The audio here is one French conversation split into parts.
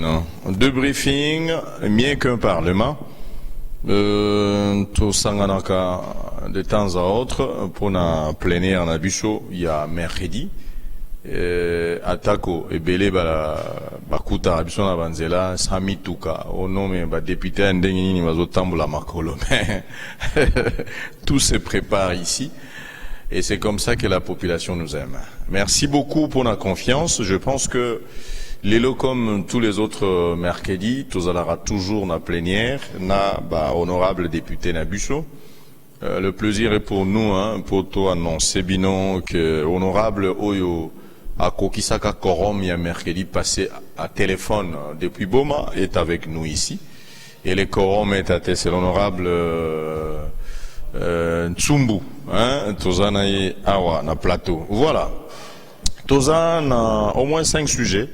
Non. Deux briefings, mieux qu'un parlement. Tout sanganaka de temps à autre pour la plénière en Abisso, il y a mercredi. Atako et Belé Bakuta Abisso na Banzela, Samituka, au nom de député Ndengini Mazotambula Makolo. Tout se prépare ici. Et c'est comme ça que la population nous aime. Merci beaucoup pour la confiance. Je pense que les lots comme tous les autres mercredis, tous aura toujours la plénière, na honorable député Nabusso. Le plaisir est pour nous, pour toi annoncer binon que honorable Oyo à Kokisaka Korom, il y a mercredi passé à téléphone depuis Boma, est avec nous ici. Et les Korom est à c'est l'honorable Tsumbu, Tozana et Awa, na plateau. Voilà. Tozana, au moins 5 sujets.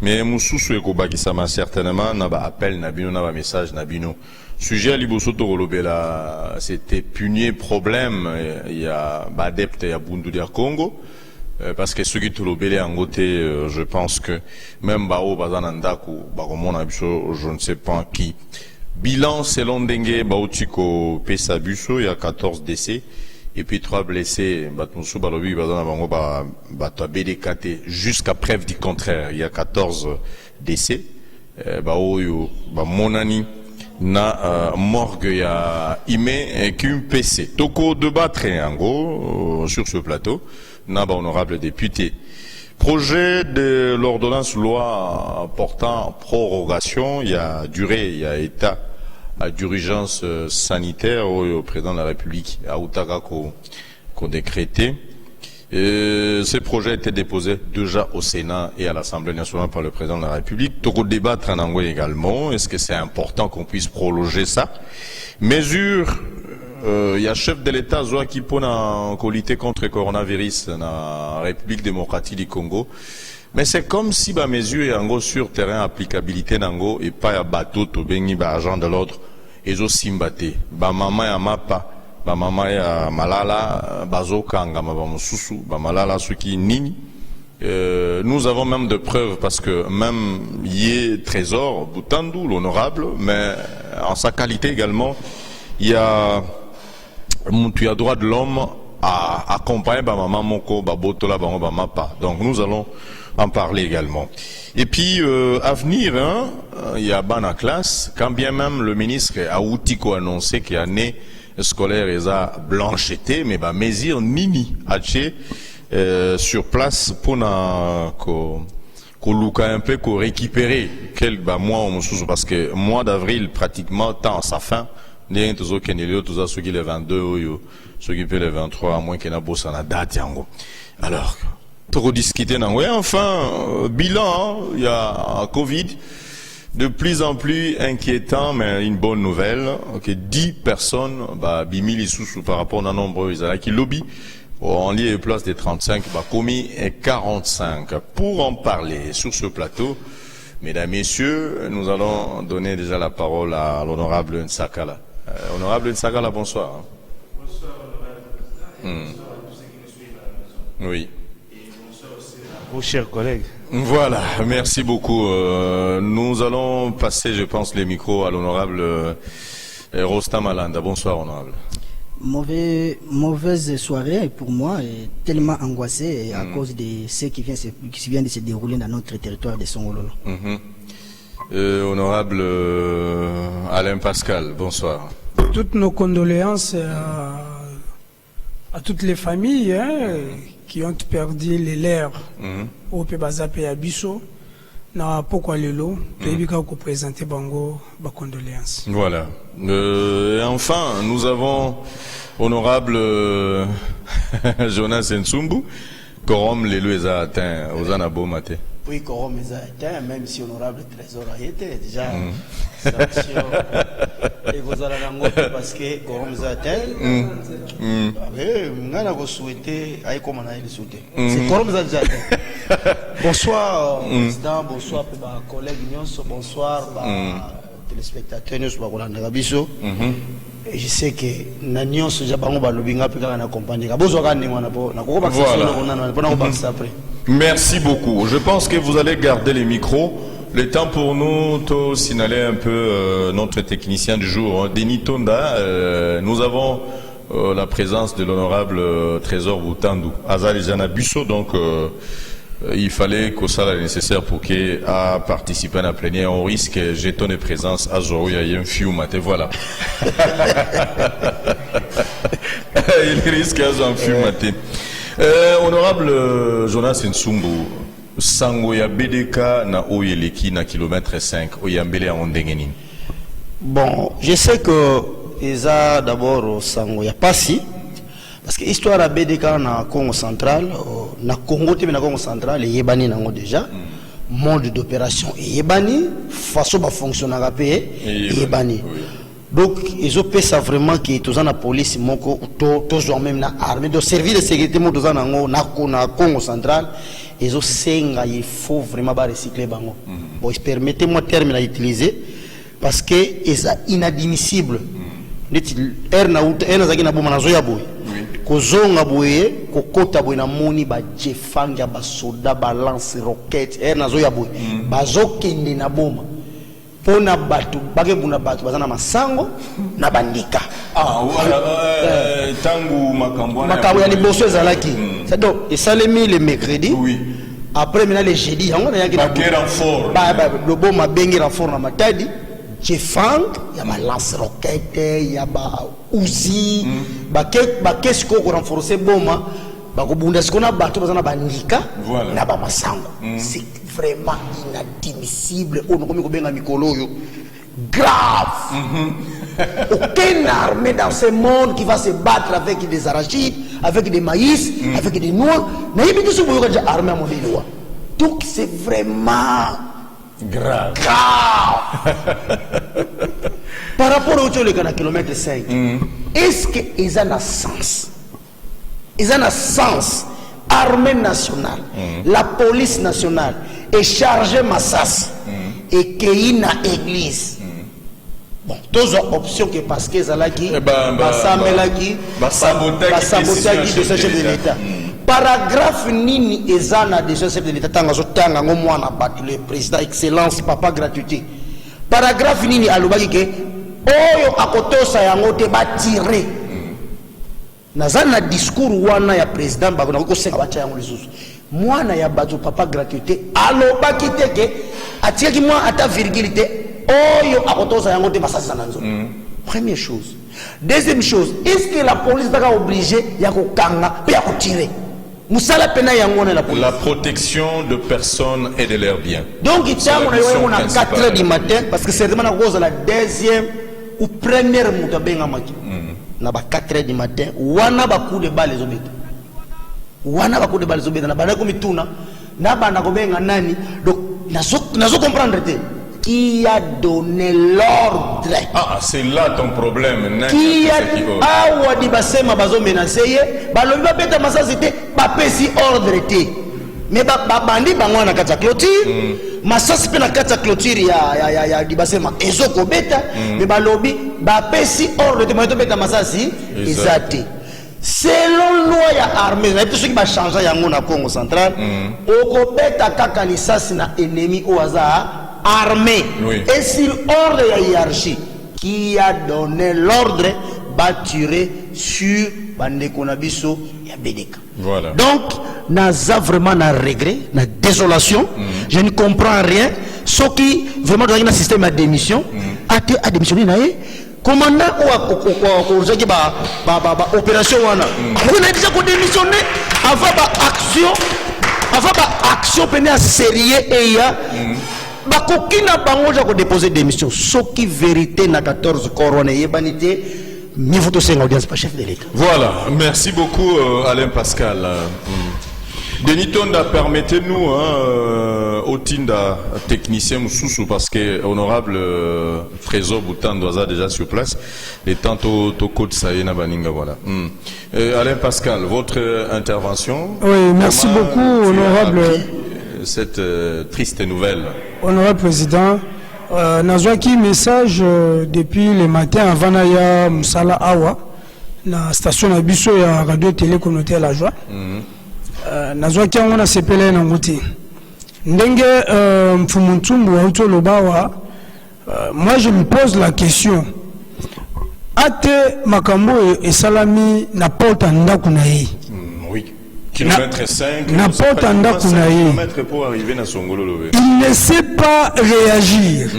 Mais Moussou et Kobakisama, certainement, n'a pas appel, n'a pas message, n'a bino. Sujet à Liboso Torolobela, c'était punir problème, il y a adepte, il y a Bundu de Congo. Parce que ceux qui te l'obélé en côté, je pense que même Bao, Bazanandaku, Baromon Abisso, je ne sais pas qui. Bilan selon Dengue, Bautiko, Pesabuso, il y a 14 décès. Et puis 3 blessés, Batmoussou, Balobi, Bazanabango, BDKT, jusqu'à preuve du contraire. Il y a 14 décès. Baoyo, Monani, na morgue, il y a Ime et qu'un PC. Toko débattre en gros, sur ce plateau, na honorable député. Projet de l'ordonnance loi portant prorogation, il y a durée, il y a état d'urgence sanitaire au président de la République, à Outaka qu'on décrété. Ce projet a été déposé déjà au Sénat et à l'Assemblée nationale par le président de la République. Toko débattre en anglais également. Est-ce que c'est important qu'on puisse prolonger ça? Mesure, il y a chef de l'État qui pour lutter contre le coronavirus dans la République démocratique du Congo. Mais c'est comme si la mesure est en gros sur terrain applicabilité nango et pas à bateau to bengi ba agent de l'ordre et zo simbate ba mama ya mapa ba mama ya malala bazo kanga ba mususu ba malala ceux qui nini. Nous avons même de preuves parce que même Yé Trésor Boutandou l'honorable, mais en sa qualité également il y a droit de l'homme à accompagner ba maman moko ba botola ba mapa. Donc nous allons en parler également. Et puis à venir, il y a Bana classe, quand bien même le ministre Aoutiko a annoncé qu'il y a année scolaire et ça blancheté, mais bah mesure nini haché sur place pour na ko luka un peu ko récupérer quel mois parce que mois d'avril pratiquement tant à sa fin. N'est tous aucun élève tous ceux qui les 22 ceux qui fait les 23 à moins qu'il y ait un boss à la date yango. Alors trop discuter non ouais enfin bilan il y a Covid de plus en plus inquiétant mais une bonne nouvelle que 10 personnes bimili sous par rapport au nombre ils qui lobby en lieu et place des 35 commis et 45 pour en parler sur ce plateau. Mesdames, Messieurs, nous allons donner déjà la parole à l'honorable Nsakala. Honorable Nsakala, bonsoir. Bonsoir, honorable président. Bonsoir à tous ceux qui nous suivent à la maison. Oui. Et bonsoir aussi à vos chers collègues. Voilà, merci beaucoup. Nous allons passer, je pense, les micros à l'honorable Rostam Alanda. Bonsoir, honorable. Mauvaise soirée pour moi, tellement angoissé à cause de ce qui vient de se dérouler dans notre territoire de Songololo. Honorable Alain Pascal, bonsoir. Toutes nos condoléances à toutes les familles qui ont perdu les leurs au Pébazapé à Bisso. Na pourquoi le lot, qu'on présenter Bango, ma condoléances. Voilà. Et enfin, nous avons honorable Jonas Nsumbu, Korom Lelo les a atteint aux Anabo Maté. Oui, Korom les a atteint, même si honorable Trésor a été déjà sanction. Et vous allez en parce que Korom les a atteint. On a souhaité, aïe comme on a souhaité. C'est Korom les a déjà atteint. Bonsoir, président, bonsoir, collègues, bonsoir, téléspectateurs, et je sais que Nanion, ce Japan, va le binga, puis on accompagne. Merci beaucoup. Je pense que vous allez garder les micros Le temps pour nous de signaler un peu notre technicien du jour, Denis Tonda. Nous avons la présence de l'honorable Trésor Boutandou, Azali Jana Busso, donc il fallait que ça soit nécessaire pour qu'il a participé à la plénière. On risque jeton de présence à Zoria et un fiu maté, voilà. Il risque un fiu maté. Honorable Jonas Nsumbu, sango ya BDK na oyeleki na kilomètre 5 oyambele en ndengeni. Bon, je sais que Eza d'abord sango ya pasi parce que histoire à BDK na Congo central, na Congo te na Congo central yebani nango déjà. Mode d'opération yebani, façon ba fonctionner à yebani. Donc ils ont fait ça vraiment que tous en la police moko tous même na armée de service de sécurité mo tous en nango na Congo central. Ils ont senga il faut vraiment ba recycler bango. Bon, permettez-moi terme à utiliser parce que c'est inadmissible. Na zaki na boma na zoya boy. Kozonga boye, kokota boye na moni ba jefanga ba soda ba lance roquette. Na zoya boy. Bazokende na boma. Pona batu bage buna batu bazana masango na bandika. Ah voilà, tangu makambo ya liboso ezalaki. C'est donc et ça les mis le mercredi. Oui. Après maintenant les jeudi, on a yaki na renfort. Le bon ma bengi renfort na matadi. Jefang, ya ba lance roquette, ya ba uzi, ba qu'est-ce qu'on renforcer boma, ba ko bunda ce qu'on a batu bazana bandika na ba masango. C'est vraiment inadmissible. On comme ko benga mikolo yo. Grave. Aucune armée dans ce monde qui va se battre avec des arachides, avec des maïs, avec des noix. Armée donc c'est vraiment grave. Par rapport au kilomètre 5, est-ce qu'ils ont un sens? Ils ont un sens. Armée nationale, la police nationale est chargée Massas et qu'il y a une église. Bon, deux options que parce que Zalaki, Bassamelaki, Bassabotaki de ce chef de l'État. Paragraphe Nini Ezana de ce chef de l'État, Tangazotanga, le président Excellence, Papa Gratuité. Paragraphe Nini Alubaki que, Oyo Akotosa Yangote va tirer. Nazana discours wana ya président Bagona ko senga bacha yango lisusu. Mwana ya bato Papa Gratuité, alobaki teke, atiaki moi ata virgule te. Oyo akotosa yango te basasa na nzo. Première chose. Deuxième chose, est-ce que la police va obligée ya ko kanga pe ya ko tirer? Musala pena yango na la police. La protection de personnes et de leurs biens. Donc il tient on a 4h du matin parce que c'est vraiment à cause de la deuxième ou première mutabenga maki. Na ba 4h du matin wana ba coup de balle les obéta. Wana ba coup de balle les obéta na bana ko mituna na bana ko benga nani donc nazo comprendre te. Qui a donné l'ordre? Ah, c'est là ton problème. Qui a wadi basema bazo menacé balombi ba beta masasi te ba pesi ordre te. Mais ba bandi bango na kata clôture masasi pe na kata clôture ya di basema ezoko beta mais balobi ba pesi ordre te mato beta masasi ezate. Selon loi ya armée na tout ce qui va changer yango na Congo central oko beta kaka lisasi na ennemi au hasard armée et sur ordre de la hiérarchie qui a donné l'ordre va tirer sur Bandekonabiso et BDK. Voilà. Donc, naza vraiment na regret, na désolation, je ne comprends rien. Ce qui vraiment dans un système à démission, a démissionné naé. Commandant ou opération wana. On a déjà démissionné avant action peine sérieux et ya bakokina bango ja ko déposer démission soki vérité na 14 corona yebanité niveau to senga audience par chef de l'État. Voilà, merci beaucoup Alain Pascal. Denis Tonda, permettez-nous au Tinda technicien Moussoussou parce que honorable Trésor Boutan doit déjà sur place et tantôt au code Saïna Baninga voilà. Alain Pascal, votre intervention. Oui, merci beaucoup honorable cette triste nouvelle. Honorable président, nazwaki message depuis le matin avant Naya Moussala Awa na station na biso ya radio télé communautaire la joie. Nazwaki on a CPL na ngoti. Ndenge Mfumuntumbu Auto Lobawa, moi je me pose la question. Ate makambo et salami na porte ndaku na ye. Oui. Kilomètre 5. Na porte ndaku na ye. Kilomètre pour arriver na Songolo Lobe. Il ne sait pas réagir.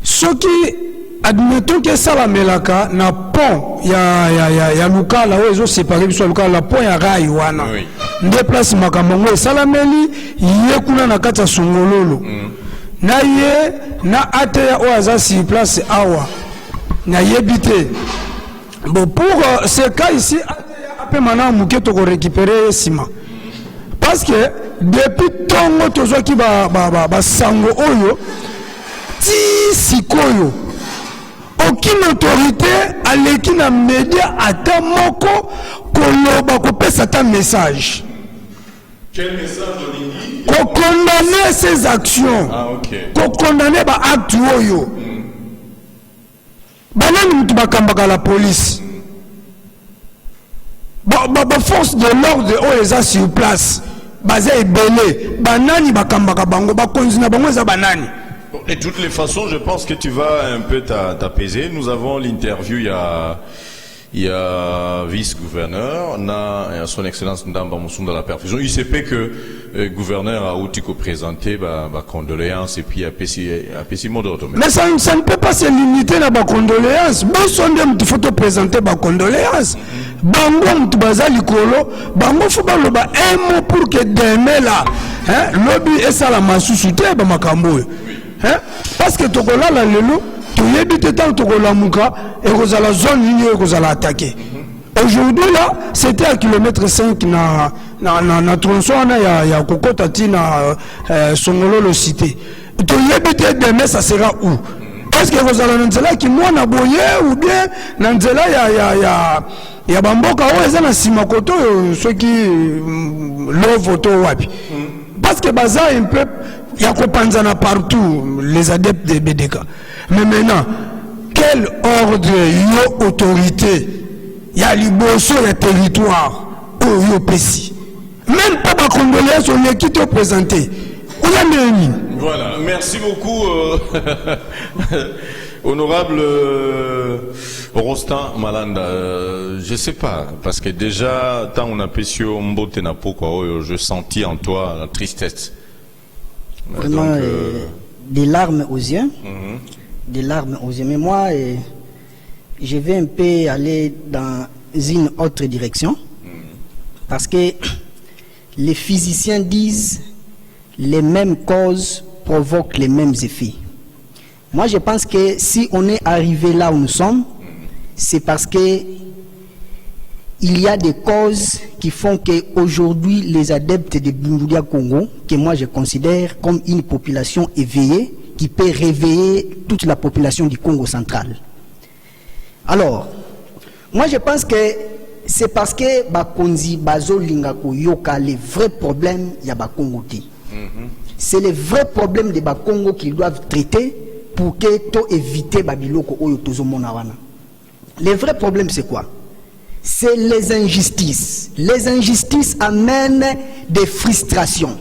Ce qui admettons que ça la melaka na pont ya lukala ozo séparé biso lukala la pont ya rail wana. Nde place makambo ngo salameli ye kuna na kata Songololo. Na ye na ate ya oaza si place awa. Na yebité. Bon pour ce cas ici après maintenant muke to récupérer ciment. Parce que depuis tongo tozo ki ba sango oyo ti sikoyo aucune autorité aleki na média ata moko koloba kopesa ta message. Quel message olingi? Ko condamner ces actions. Ah OK. Ko condamner ba acte oyo. Banani mutu bakambaka la police. Ba force de l'ordre oyo eza sur place. Baza ebele. Banani bakambaka bango ba konzina bango za banani. De toutes les façons, je pense que tu vas un peu t'apaiser. Nous avons l'interview, il y a vice-gouverneur, son excellence Ndamba Moussunda la perfusion. Il se peut que le gouverneur a outil présenté condoléances et puis a péci mot d'ordre. Mais ça ne peut pas se limiter à la condoléance. Bon, il faut te présenter ma condoléance. Bango mtubaza likolo, bango faut un mot pour que demain là, lobby et ça la masusu te ba makambo. Parce que tokola la lelo, tu yebite tant tokola muka et la zone ligne et la attaquer. Aujourd'hui là, c'était à kilomètre 5 na tronçon ya kokota tina Songololo cité. Tu yebite demain ça sera où? Parce que vous allez nzela ki mwana boye ou bien nzela ya bamboka o ezana simakoto ceux qui le voto wapi. Parce que baza un peu il y a Kopanzana partout, les adeptes des BDK. Mais maintenant, quel ordre y a autorité? Il y a l'Ibosso, il y a territoire, il y a Pessi. Même pas ma condoléance, on est qui te présenté. Voilà, merci beaucoup, honorable Rostan Malanda. Je sais pas, parce que déjà, tant on a péché Mbote Napoko, je sentis en toi la tristesse. Vraiment, donc, des larmes aux yeux. Des larmes aux yeux. Mais moi, je vais un peu aller dans une autre direction. Parce que les physiciens disent les mêmes causes provoquent les mêmes effets. Moi, je pense que si on est arrivé là où nous sommes, c'est parce que il y a des causes qui font qu'aujourd'hui, les adeptes de Bundulia Congo, que moi je considère comme une population éveillée, qui peut réveiller toute la population du Congo central. Alors, moi je pense que c'est parce que Bakonzi, Bazo, Lingako, Yoka, les vrais problèmes, il y a Bakongo. C'est les vrais problèmes de Bakongo qu'ils doivent traiter pour que to éviter Babiloko Oyo Tozo Monawana. Les vrais problèmes, c'est quoi? C'est les injustices. Les injustices amènent des frustrations.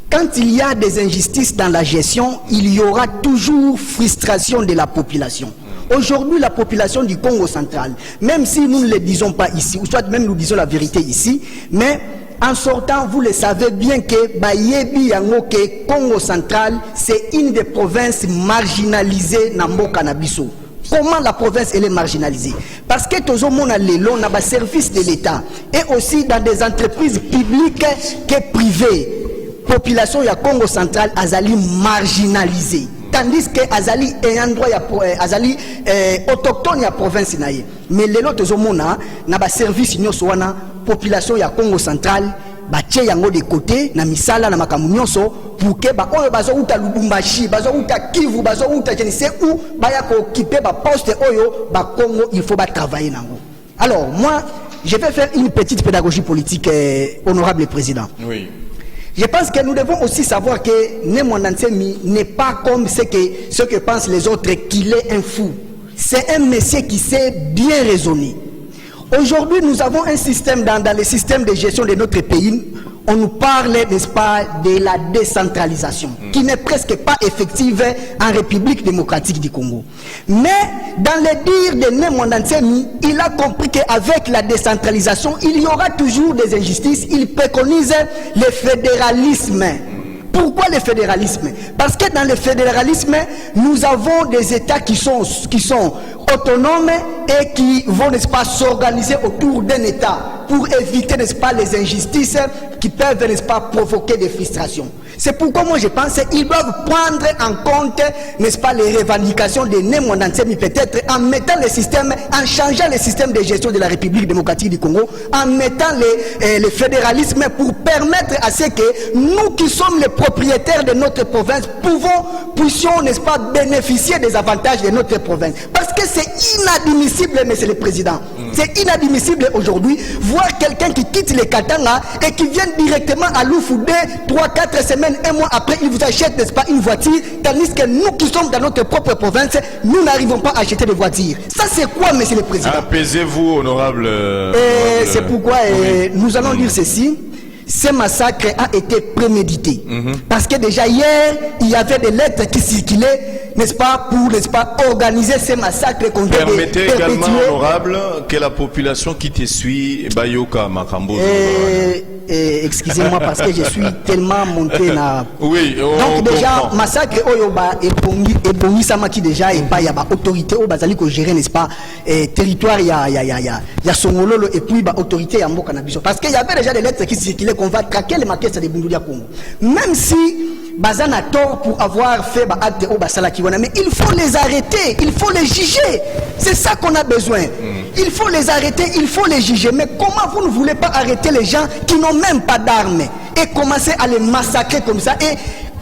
Quand il y a des injustices dans la gestion, il y aura toujours frustration de la population. Aujourd'hui, la population du Congo central, même si nous ne le disons pas ici, ou soit même nous disons la vérité ici, mais en sortant, vous le savez bien que Bayebi Yango ke Congo central, c'est une des provinces marginalisées dans Mboka Nabiso. Comment la province elle est marginalisée? Parce que tous les gens ont des services de l'État et aussi dans des entreprises publiques que privées. Population ya Congo central azali marginalisée. Tandis que azali un endroit azali autochtone ya province naie. Mais les autres gens na ba service nyonso wana population ya Congo central batie yango de côté na misala na makambo nyonso pour que ba oyo bazo uta Lubumbashi bazo uta Kivu bazo uta je ne sais où ba ya ko occuper ba poste oyo ba Congo il faut ba travailler nango. Alors moi je vais faire une petite pédagogie politique honorable président. Oui. Je pense que nous devons aussi savoir que Nemondansemi n'est pas comme ce que pensent les autres qu'il est un fou. C'est un monsieur qui sait bien raisonner. Aujourd'hui, nous avons un système dans le système de gestion de notre pays on nous parle, n'est-ce pas, de la décentralisation, qui n'est presque pas effective en République démocratique du Congo. Mais dans le dire de Némon Ansemi, il a compris qu'avec la décentralisation, il y aura toujours des injustices. Il préconise le fédéralisme. Pourquoi le fédéralisme? Parce que dans le fédéralisme, nous avons des États qui sont autonomes et qui vont, n'est-ce pas, s'organiser autour d'un État pour éviter, n'est-ce pas, les injustices qui peuvent, n'est-ce pas, provoquer des frustrations. C'est pourquoi moi je pense qu'ils doivent prendre en compte, n'est-ce pas, les revendications de Némon Ansemi, peut-être en mettant le système, en changeant le système de gestion de la République démocratique du Congo, en mettant le fédéralisme pour permettre à ce que nous qui sommes les propriétaires de notre province puissions, n'est-ce pas, bénéficier des avantages de notre province. Parce que c'est inadmissible, monsieur le président. C'est inadmissible aujourd'hui voir quelqu'un qui quitte les Katanga et qui vient directement à Loufoudé 3-4 semaines, un mois après, il vous achète, n'est-ce pas, une voiture, tandis que nous qui sommes dans notre propre province, nous n'arrivons pas à acheter des voitures. Ça c'est quoi, monsieur le président? Apaisez-vous, honorable. C'est pourquoi nous allons dire ceci. Ce massacre a été prémédité. Parce que déjà hier, il y avait des lettres qui circulaient, n'est-ce pas, pour, n'est-ce pas, organiser ces massacres qu'on vient de permettez également, honorable, que la population qui te suit, Bayoka Makambo. Excusez-moi parce que je suis tellement monté là. Oui, donc déjà, massacre Oyoba et Bongi Samaki déjà, et pas, il y a pas autorité au Bazali que gérer, n'est-ce pas, territoire, il y a Songololo et puis, bah, autorité, il y a Mboka Nabiso. Parce qu'il y avait déjà des lettres qui circulaient qu'on va traquer les maquettes de Bundulia Congo. Même si Bazan a tort pour avoir fait acte au Basala Kiwana, mais il faut les arrêter, il faut les juger. C'est ça qu'on a besoin. Il faut les arrêter, il faut les juger. Mais comment vous ne voulez pas arrêter les gens qui n'ont même pas d'armes et commencer à les massacrer comme ça? Et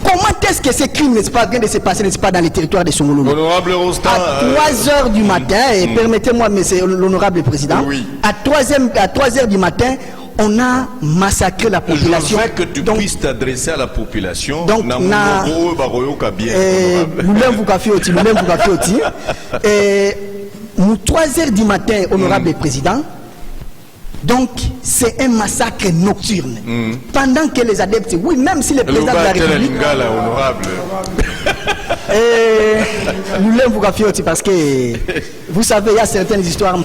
comment est-ce que ces crimes, n'est-ce pas, viennent de se passer, n'est-ce pas, dans les territoires de Songololo? Honorable Rostand, à 3h du matin, et permettez-moi, monsieur l'honorable président, à 3h du matin, on a massacré la population. Je veux que tu puisses t'adresser à la population. Donc, nous 3h du matin, honorable président. Donc, c'est un massacre nocturne. Pendant que les adeptes, oui, même si le président de la République. Nous l'aimons vous confier aussi parce que vous savez, il y a certaines histoires.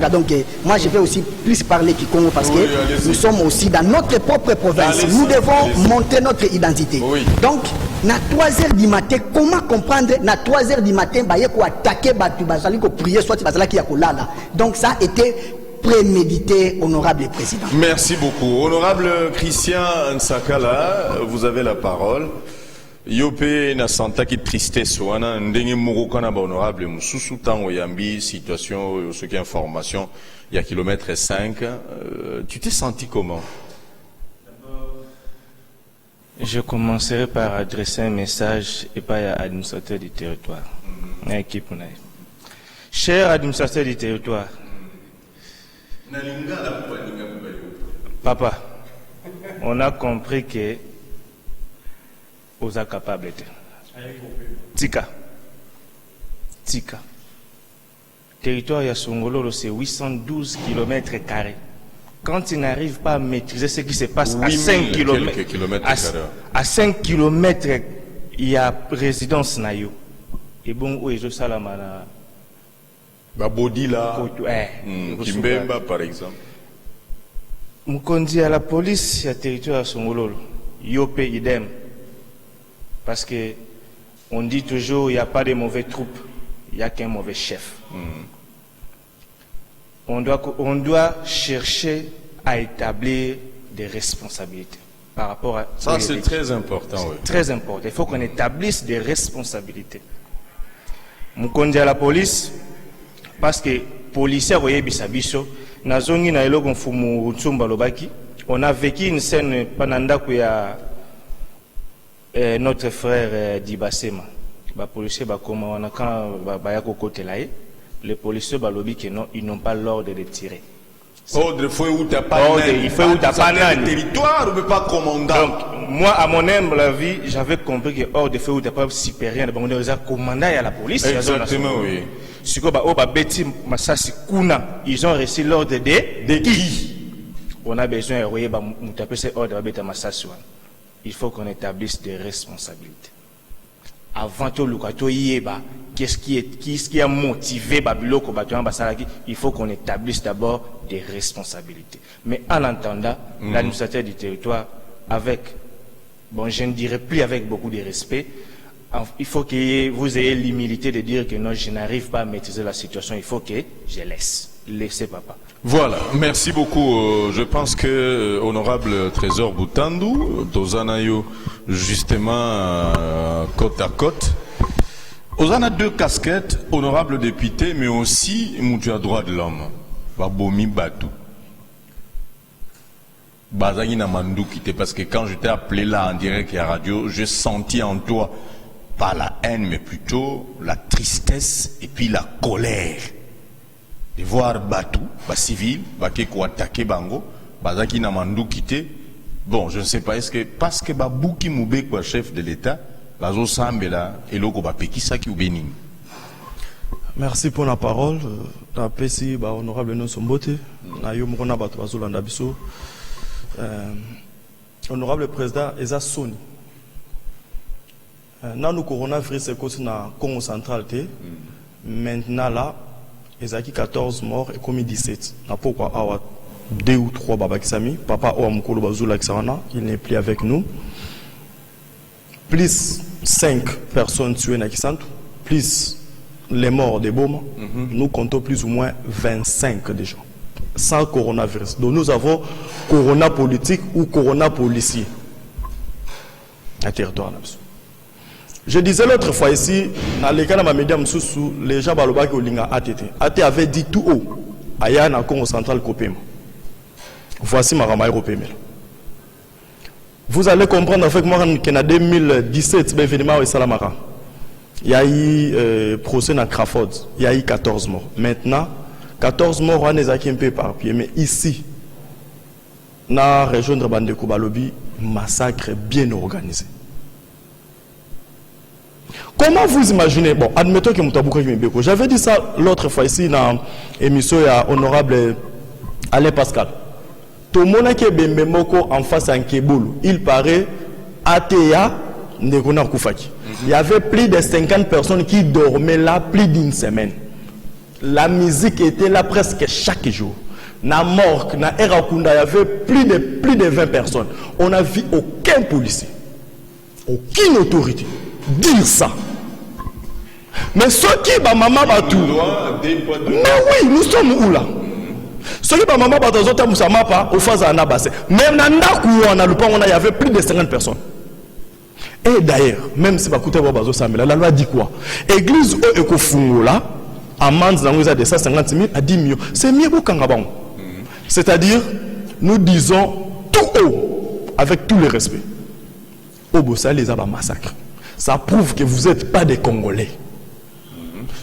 Donc, moi, je vais aussi plus parler du Congo parce que nous sommes aussi dans notre propre province. Nous devons monter notre identité. Donc, à 3h du matin, comment comprendre à 3h du matin, il faut attaquer, il faut prier, soit il y a là. Donc, ça a été prémédité, honorable président. Merci beaucoup. Honorable Christian Nsakala, vous avez la parole. Yope na santa ki tristesse wana ndenge moko kana ba honorable mususu tango yambi situation ce qui information il y a kilomètre 5 tu t'es senti comment? Je commencerai par adresser un message et pas à l'administrateur du territoire. Cher administrateur du territoire, papa, on a compris que aux incapables. Tika. Territoire ya Songololo, c'est 812 km². Quand il n'arrive pas à maîtriser ce qui se passe à 5 km, à 5 km, il y a résidence nayo. Et bon, où est je salamana? Babodila, Kimbemba par exemple. Mukondi à la police, il y a territoire à Songololo. Yope idem. Parce que on dit toujours il n'y a pas de mauvais troupes, il n'y a qu'un mauvais chef. On doit chercher à établir des responsabilités par rapport à ça. C'est très important. Très important. Il faut qu'on établisse des responsabilités. Mukondi à la police, parce que policiers voyaient bisabiso, na zongi na eloko mfumu Tsumba Lobaki, on a vécu une scène pendant qu'il y a notre frère Dibasema, les policiers les policiers ils n'ont pas l'ordre de tirer. Ordre, il faut où tu n'as pas de territoire, mais pas commandant. Donc, moi, à mon humble avis, j'avais compris que ordre, il faut où tu n'as pas supérieur, on est commandant à la police. Exactement, oui. Ils ont reçu l'ordre de qui? on a besoin de ordre. Il faut qu'on établisse des responsabilités. Avant tout, qu'est-ce qui a motivé Babilo il faut qu'on établisse d'abord des responsabilités. Mais en entendant, l'administrateur du territoire, je ne dirais plus avec beaucoup de respect, il faut que vous ayez l'humilité de dire que non, je n'arrive pas à maîtriser la situation, il faut que je laisse. Laissez papa. Voilà, merci beaucoup. Je pense que honorable Trésor Boutandou, Tozanayo, justement côte à côte, Ozana deux casquettes, honorable député, mais aussi Moutia droit de l'homme, Babomi Batou. Bazagi Namandou quitté parce que quand je t'ai appelé là en direct et à radio, j'ai senti en toi pas la haine, mais plutôt la tristesse et puis la colère. De voir Batou, civil, ko attaquer Bango, Bazaki Namandou quitté. Bon, je ne sais pas, est-ce que parce que Babouki Moubek, chef de l'État, Bazo Sambela, et Logo Bapekisaki ou Bénin. Merci pour la parole. Napesi honorable Nosombote, Nayo Mukona Bato Bazolanda Biso. Honorable président, Eza Soni. Dans le coronavirus, c'est na Congo central. Maintenant là, il y a 14 morts et commis 17. Pourquoi avoir 2 ou 3 babakisami, papa Oamukolo Bazula Xawana, il n'est plus avec nous. Plus 5 personnes tuées na Kisantu, plus les morts des bombes, nous comptons plus ou moins 25 déjà. Sans coronavirus. Donc nous avons corona politique ou corona policier à territoire. Je disais l'autre fois ici, dans les cas de ma médium sous les gens balobaki au linga ATT. AT avait dit tout haut, aya na Congo central Kopema. Voici ma ramaille européenne. Vous allez comprendre avec moi qu'en 2017, événement au Salamara, il y a eu procès dans Crawford, il y a eu 14 morts. Maintenant, 14 morts on est un peu éparpillés, mais ici, dans la région de Bandeko Balobi, massacre bien organisé. Comment vous imaginez, bon, admettons que Moutabouka Mbeko, j'avais dit ça l'autre fois ici dans l'émission à honorable Alain Pascal. Tout le monde qui est Bembemoko en face à Nkeboulou, il paraît ATA Nekona Koufaki. Il y avait plus de 50 personnes qui dormaient là plus d'une semaine. La musique était là presque chaque jour. Na Mork, na Erakunda, il y avait plus de 20 personnes. On n'a vu aucun policier, aucune autorité dire ça. Mais ceux qui ba maman batou. Mais oui, nous sommes où là? Ceux qui ba maman batou zota musama pas au phase ana basse. Même nanda ku on a le pan on a y avait plus de 50 personnes. Et d'ailleurs, même si ba kuté ba bazo samela, la loi dit quoi? Église au ekofungo là, amende dans de 150 000 à 10 millions. C'est mieux pour Kangabang. C'est-à-dire, nous disons tout haut, avec tout le respect. Au Bossa, les abats massacres. Ça prouve que vous n'êtes pas des Congolais.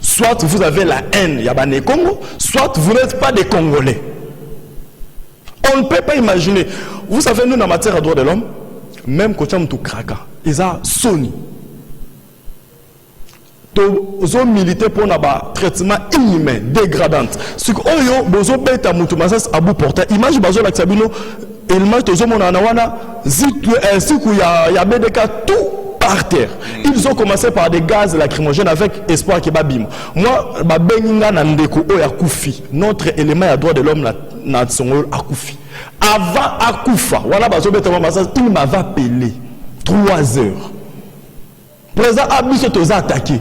Soit vous avez la haine, Yabane Congo, soit vous n'êtes pas des Congolais. On ne peut pas imaginer. Vous savez, nous, en matière de droits de l'homme, même quand on kraka, ils ont Sony. Ils ont milité pour un traitement inhumain, dégradant. Ce que vous avez bêta moutumasas à bout porté. Imagine bazo la Xabino, imagine tozo mon anawana, ainsi qu'il y a BDK tout par terre. Ils ont commencé par des gaz lacrymogènes avec espoir que babim. Moi, babenga nandeko oya koufi. Notre élément à droit de l'homme na tsongol akoufi. Avant akoufa, voilà bazo bêta moutumasas, il m'avait appelé 3 heures. Président Abisso toza attaqué.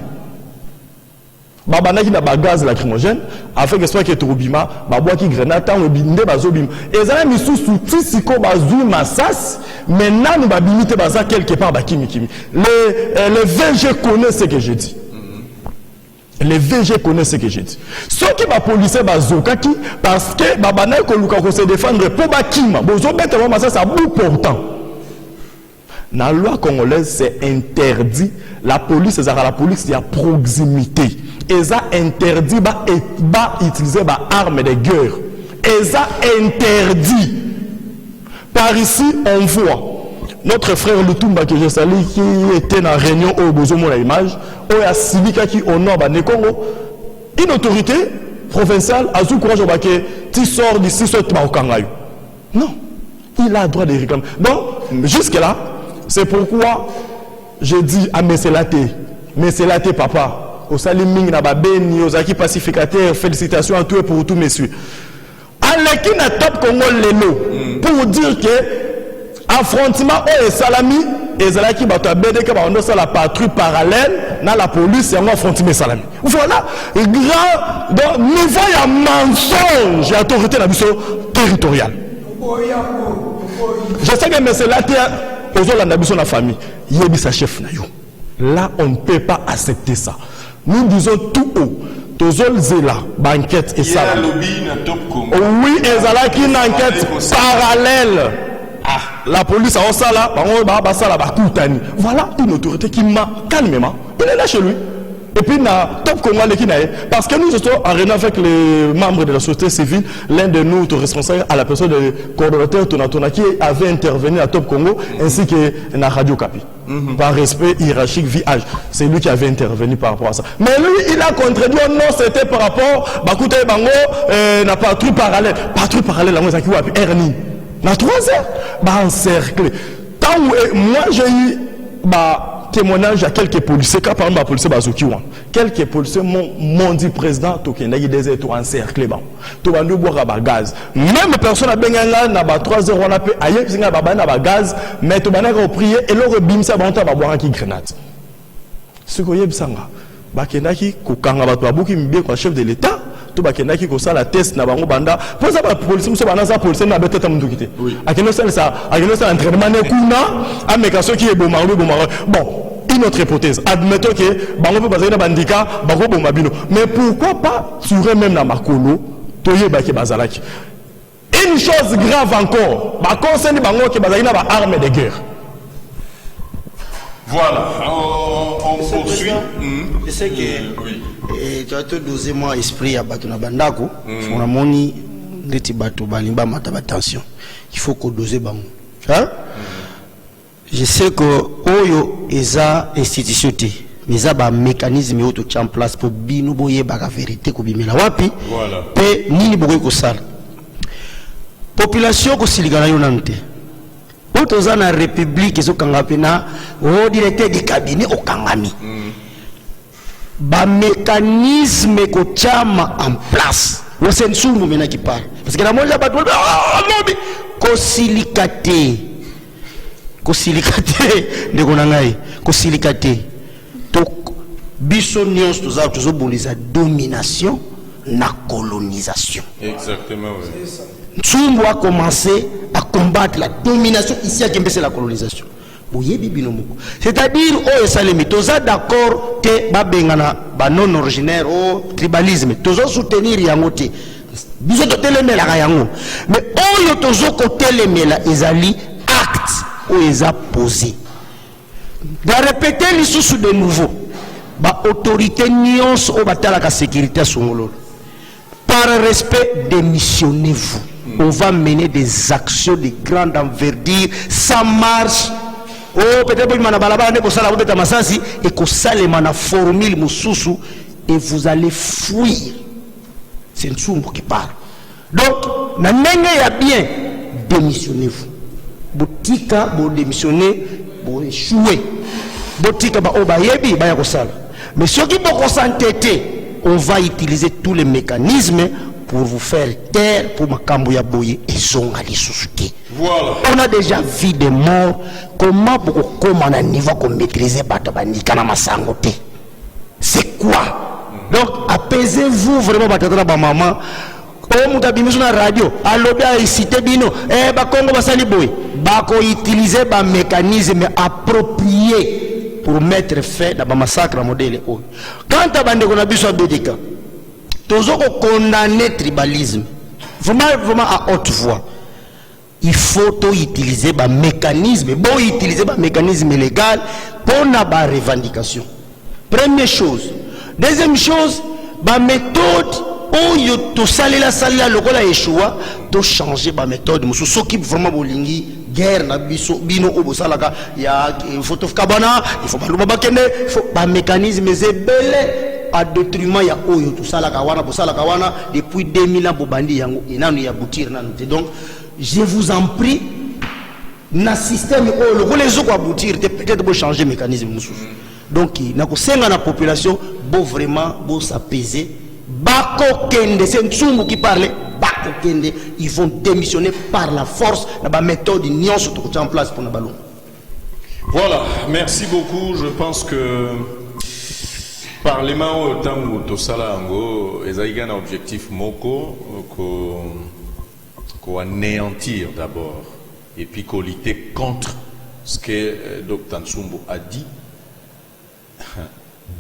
Babana qui n'a pas gaz lacrymogène, avec espoir que Toubima, Baboua qui grenade, tant binde bazobim. Et ça mis sous tisiko bazou massas, maintenant nous babimite baza quelque part bakimi kimi. Les VG connaissent ce que je dis. Les VG connaissent ce que je dis. Ceux qui va policer bazokaki parce que babana ko luka ko se défendre pour bakima. Bozo bête massas à bout portant. Dans la loi congolaise, c'est interdit. La police, c'est la police, il y a proximité. Et ça interdit d'utiliser des armes de guerre. Et ça interdit. Par ici, on voit notre frère Lutumba que je salue, qui était dans la réunion au Bozomo la image, où il y a Sibika qui honore le Congo. Une autorité provinciale a eu courage de qui sort d'ici, soit au Kangaï. Non. Il a le droit de réclamer. Donc, jusque-là, c'est pourquoi je dis à Messelate papa, au Saliming Nababeni, aux acquis pacificateurs, félicitations à tous et pour tous, messieurs. Aleki na top Congo lelo, pour dire que affrontement et Salami, et Zalaki Batabede, que la patrouille parallèle, dans la police, et on affrontement Salami. Voilà, grand, donc, niveau il y a mensonge et autorité de la territoriale. Je sais que Messelate, aux la famille, il y a sa chef na yo. Là, on ne peut pas accepter ça. Nous disons tout haut. Tozol Zela, banquette et ça. Oui, et Zalaki une enquête parallèle. La police a ça là, voilà une autorité qui m'a calmement. Il est là chez lui. Et puis, top Congo, parce que nous sommes en réunion avec les membres de la société civile, l'un de nous, responsable à la personne de coordonnateur Tonatona, qui avait intervenu à Top Congo, ainsi que la Radio Capi. Par respect hiérarchique, VIH. C'est lui qui avait intervenu par rapport à ça. Mais lui, il a contredit, non, c'était par rapport à Bakoute Bango, la patrouille parallèle. Patrouille parallèle, on a dit, Ernie. Dans 3 heures, encerclé. Tant où moi, j'ai eu, témoignage à quelques policiers, car par exemple, les policiers Bazokiwan, quelques policiers m'ont dit, président, tu as des étoiles encerclés, tu as boire à gaz. Même personne n'a bien n'a 3 heures, on a pu ailleurs, tu as gaz, mais tu as prié et leur bim, ça va boire un grenade. Ce que vous savez, Bakenaki, Kokanga, Batouabouki, Mbeko, chef de l'État, tout Bakenaki, Kosa, la test, Nabango Banda, pour ça, la police, la police, n'a pas été moutoukité. À quel moment ça, entraînement, à mes cas, qui est bon, bon. Une autre hypothèse, admettons que Bango peut baser dans Bandika, Bango Bombabino. Mais pourquoi pas tuer même dans Makolo, Toye Baki Bazalaki. Une chose grave encore, concerne Bango qui bazalina ba armes de guerre. Voilà, on poursuit. Je sais que tu as tout dosé moi esprit à Batuna Bandako. On a moni des bateaux balimba mataba attention. Il faut qu'on dose Bango. Hein? Je sais que Oyo eza institution te, mais ça ba mécanisme auto en place pour bino boye ba la vérité ko bimela wapi. Voilà. Pe nini boye ko sala. Population ko siligana yo nante. Otoza na république zo kangapena au directeur du cabinet au kangami. Ba mécanisme ko chama en place. Wo sensumu mena qui parle. Parce que la moja ba lobby ko silikate. Kosilikate de konangai kosilikate to biso nyons tozo bolisa domination na colonisation. Exactement, oui. Tsumbo a commencé à combattre la domination ici à Kembese la colonisation. C'est-à-dire oh salemi toza d'accord que babengana ba non originaire au tribalisme tozo soutenir yango te biso to telemela ka yango mais oyo tozo ko telemela ezali acte où ils ont posé. De répéter les sous de nouveau. Ba autorité nions au bataille la sécurité à Songolo. Par respect, démissionnez-vous. On va mener des actions de grande envergure. Ça marche. Oh, peut-être que vous et que ça les mana formule mususu et vous allez fuir. C'est une soumbre qui parle. Donc, na nenge ya bien, démissionnez-vous. Botika bo démissionner bo échouer botika ba obayebi ba ya kosala mais ceux qui vont s'entêter on va utiliser tous les mécanismes pour vous faire taire pour makambo ya boye et zonga les sousuki. Voilà, on a déjà vu des morts. Comment pour comment on a niveau qu'on maîtriser batabanika na masangote c'est quoi? Donc apaisez-vous vraiment batatra ba maman. Oh mutabimisu na radio alobi a cité bino ba Congo basali boy bako utiliser ba mécanisme approprié pour mettre fin dans ba massacre modèle o quand abande ko na biso abedika tozo ko condamner tribalisme vraiment à haute voix. Il faut utiliser ba mécanisme légal pour na ba revendication. Première chose. Deuxième chose, ba méthode oh yo to salela lokola échoua to changer ba méthode musu soki vraiment bolingi guerre na biso bino obosalaka ya photo kabana il faut baluba bakende faut ba mécanisme zebele à détriment ya oyo to salaka wana bosalaka wana depuis 2000 ans bobandi yango inanu ya boutir nanu te donc je vous en prie, na système les autres aboutir, peut-être pour changer le mécanisme. Donc, na population, bon vraiment, bon s'apaiser. Bako Kende, c'est un Tsumbu qui parlait. Bako Kende, ils vont démissionner par la force. La méthode d'union se trouve en place pour le ballon. Voilà, merci beaucoup. Je pense que Parlement autant que Tosala Ango, ils ont un objectif moko qu'on anéantir d'abord et puis qu'on lutter contre ce que Dr Tsumbu a dit,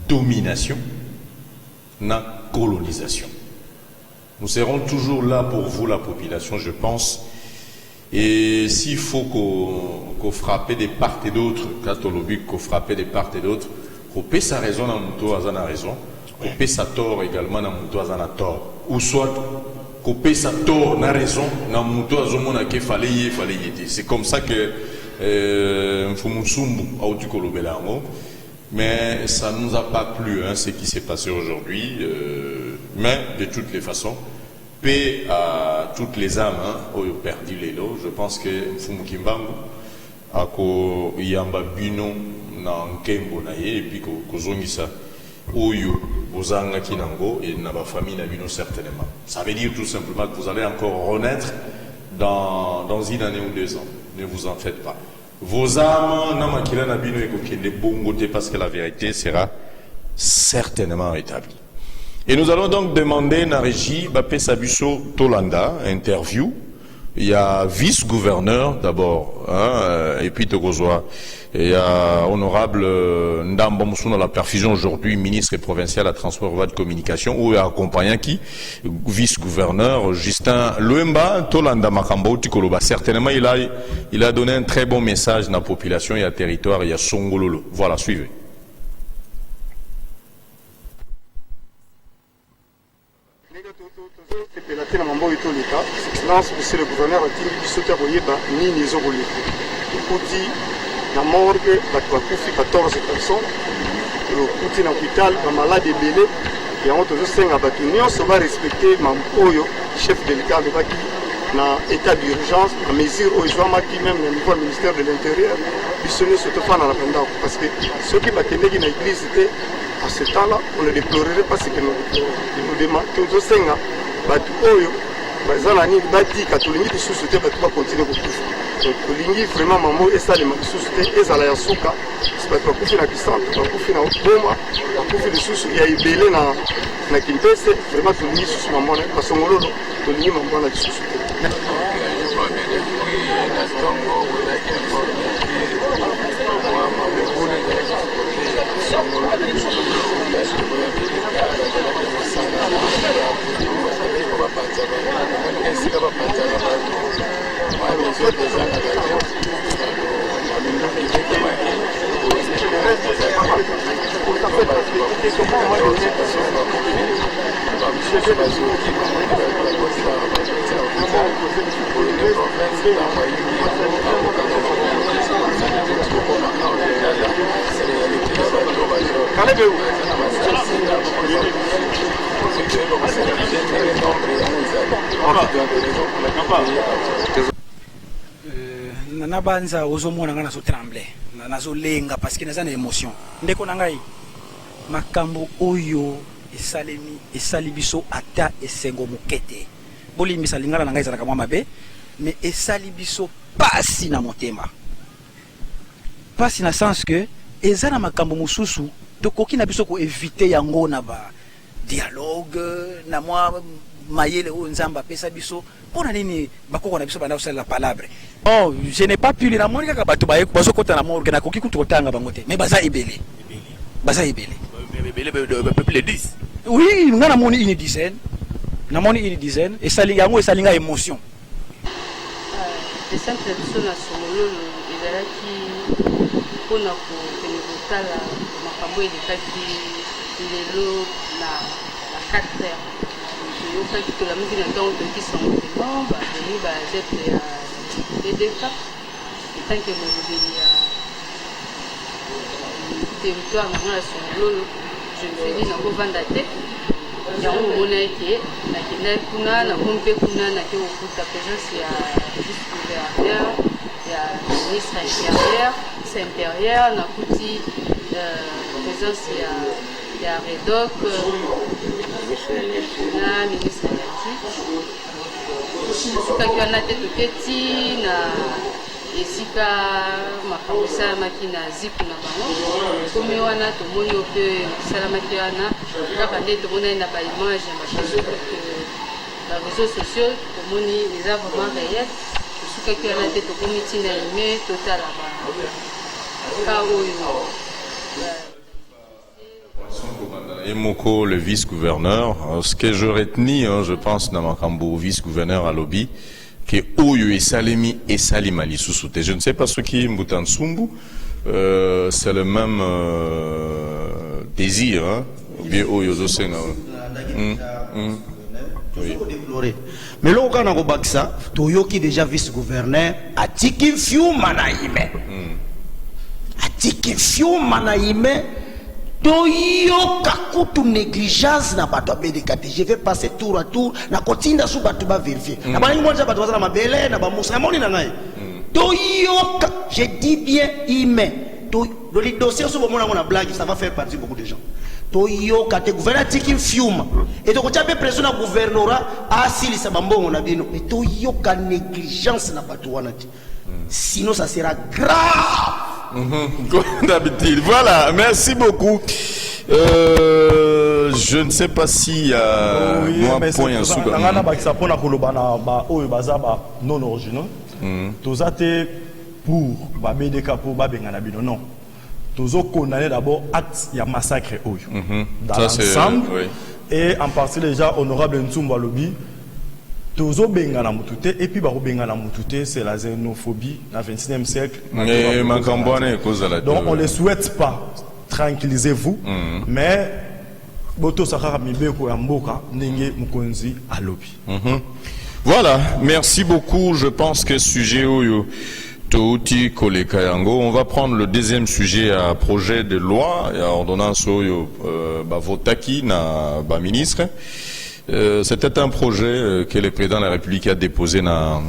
domination, na colonisation. Nous serons toujours là pour vous, la population, je pense. Et s'il faut qu'on frappe de part et d'autre, catholique, qu'on frappe de part et d'autre, qu'on paie sa raison dans Mouto Azana raison, qu'on paie sa tort également dans Mouto Azana tort. Ou soit qu'on paie sa tort dans raison dans Mouto Azomona qu'il fallait y aider. C'est comme ça que Mfumunsumbu a outu Kolobelango. Mais ça ne nous a pas plu, hein, ce qui s'est passé aujourd'hui. Mais de toutes les façons, paix à toutes les âmes qui ont perdu les lots. Je pense que Mfumukimbangu a yamba bino na nkembo na ye et puis kozongisa oyo bozanga kinango et na ba famille na bino certainement. Ça veut dire tout simplement que vous allez encore renaître dans une année ou 2 ans. Ne vous en faites pas. Vos âmes, parce que la vérité sera certainement établie. Et nous allons donc demander à Régie Bapé Sabuso Tolanda, interview. Il y a vice-gouverneur d'abord, hein, et puis Togozoa. Il y a honorable Ndamba Moussou la perfusion aujourd'hui, ministre et provincial à transport et de communication, ou accompagnant qui, vice-gouverneur Justin Luemba Tolanda Makambo Tikoloba. Certainement, il a donné un très bon message à la population et à territoire et à Songololo. Voilà, suivez. Monsieur le gouverneur a dit na morgue bakufi 14 personnes le kuti na hôpital ba malade belé et on toujours senga batu nyonso ba respecter mampoyo chef de l'État baki na état d'urgence na mesure au joint qui même au niveau du ministère de l'Intérieur bisonné surtout pas dans la pendant parce que ceux qui battenaient dans l'église était à ce temps-là on ne déplorerait pas ce que nous demandons toujours senga batu oyo bazala ni bati katolingi bisusu te batu ba continuer kokufa kolingi vraiment mambo esalema lisusu te ezala ya suka bato bakufi na kisante bakufi na boma bakufi lisusu ya ebele na kimpese vraiment tolingi lisusu mambo na basongololo tolingi mambo na lisusu te nana banza ozomona nga nazo tremble nazo lenga parce que naza na émotion ndeko na ngai makambo oyo esali biso ata esengo mokete bolimbisa lingala na ngai ezalaka mwa mabe mais esali biso pasi na motema pasi na sens que eza na makambo mosusu tokoki na biso koevite yango na ba dialogue na mwa mayele oyo nzambe apesa biso mpona nini bakoko na biso banda kosalela palabre. Oh, je n'ai pas pu lire moni kaka bato bazokota na morgue nakoki kutu kotanga bango te mais baza ebele peuple 10. Oui, nga namoni une dizaine esali yango esali nga émotion. Esantre biso na Songololo ezalaki mpona kokende kotala makambo elekaki lelo na 4 heures yokaki tolamuki na ntango tokisango tellement bazali baadepte ya EDK etanke molobeli ya territoire na nga ya Songololo je me suis dit nakovanda te yango omona eke nakendaki kuna nakomi mpe kuna nake kokuta présence ya vice gouverneur ya ministre intérieur nakuti présence ya redoc na ministre énergie sukaki wana te toketi na esika makambo esalamaki na zipu na bango komi wana tomoni o mpe esalamaki wana kaka nde tomonani na baimage ya bafacebook bareseau sociaux tomoni eza vraiment réel tosukaki wana te tokomi ntina ime totala ka oyo Emoko, le vice-gouverneur, ce que je retenu, je pense, dans Makambo, vice-gouverneur à Lobi, que Oyo et Salemi et Salimali sous-souté. Je ne sais pas ce qui est Mboutan Sumbu, c'est le même désir, hein, ou bien Oyo Zosenga. Oui. Mais là, on a Baksa, Toyoki déjà vice-gouverneur, a Tiki Fiu Manaïme. A Tiki Fiu Manaïme. Toyoka kutu négligence na bato abedekate. Je vais passer tour à tour na kotinda sous bato ba vérifier. Na bani mmoja bato bazana mabele na ba musa moni na ngai. Toyoka, je dis bien ime. Le dossier sur mon na blague, ça va faire partie beaucoup de gens. Toyoka te gouverneur tiki fiuma. Et donc tu as pression na gouvernorat asili sa bambongo na bino. Mais toyoka négligence na bato wana ti. Sinon ça sera grave. Comme d'habitude. Voilà, merci beaucoup. Je ne sais pas si moi point en souga. Non originaux. Tous été pour BDK pour Babengana non. Tous condamné d'abord acte il y a massacre dans l'ensemble et en partie déjà honorable Ntsumba Lobi. Tozo benga na mutute et puis baro benga na mutute c'est la xénophobie dans le 21e siècle. Donc on ne souhaite pas tranquillisez-vous mais boto sakara mibeko ya mboka ndenge mukonzi alobi. Voilà, merci beaucoup. Je pense que sujet oyo touti koleka yango. On va prendre le deuxième sujet à projet de loi et à ordonnance oyo votaki na ba ministre. C'était un projet que le président de la République a déposé dans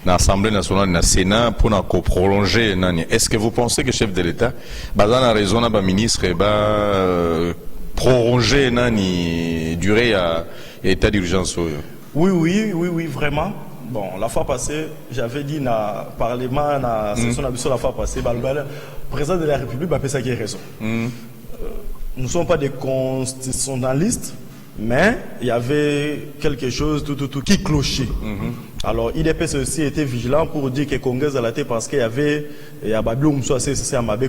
l'Assemblée nationale, dans le Sénat, pour prolonger. Est-ce que vous pensez que le chef de l'État, dans la raison, le ministre, prolonger la durée à l'état d'urgence? Oui, vraiment. Bon, la fois passée, j'avais dit dans le Parlement, dans la session d'habitude, la fois passée, le président de la République a fait ça qui est raison. Nous ne sommes pas des constitutionnalistes. Mais il y avait quelque chose qui clochait. Alors IDPS aussi était vigilant pour dire que Congrès a la tête parce qu'il y avait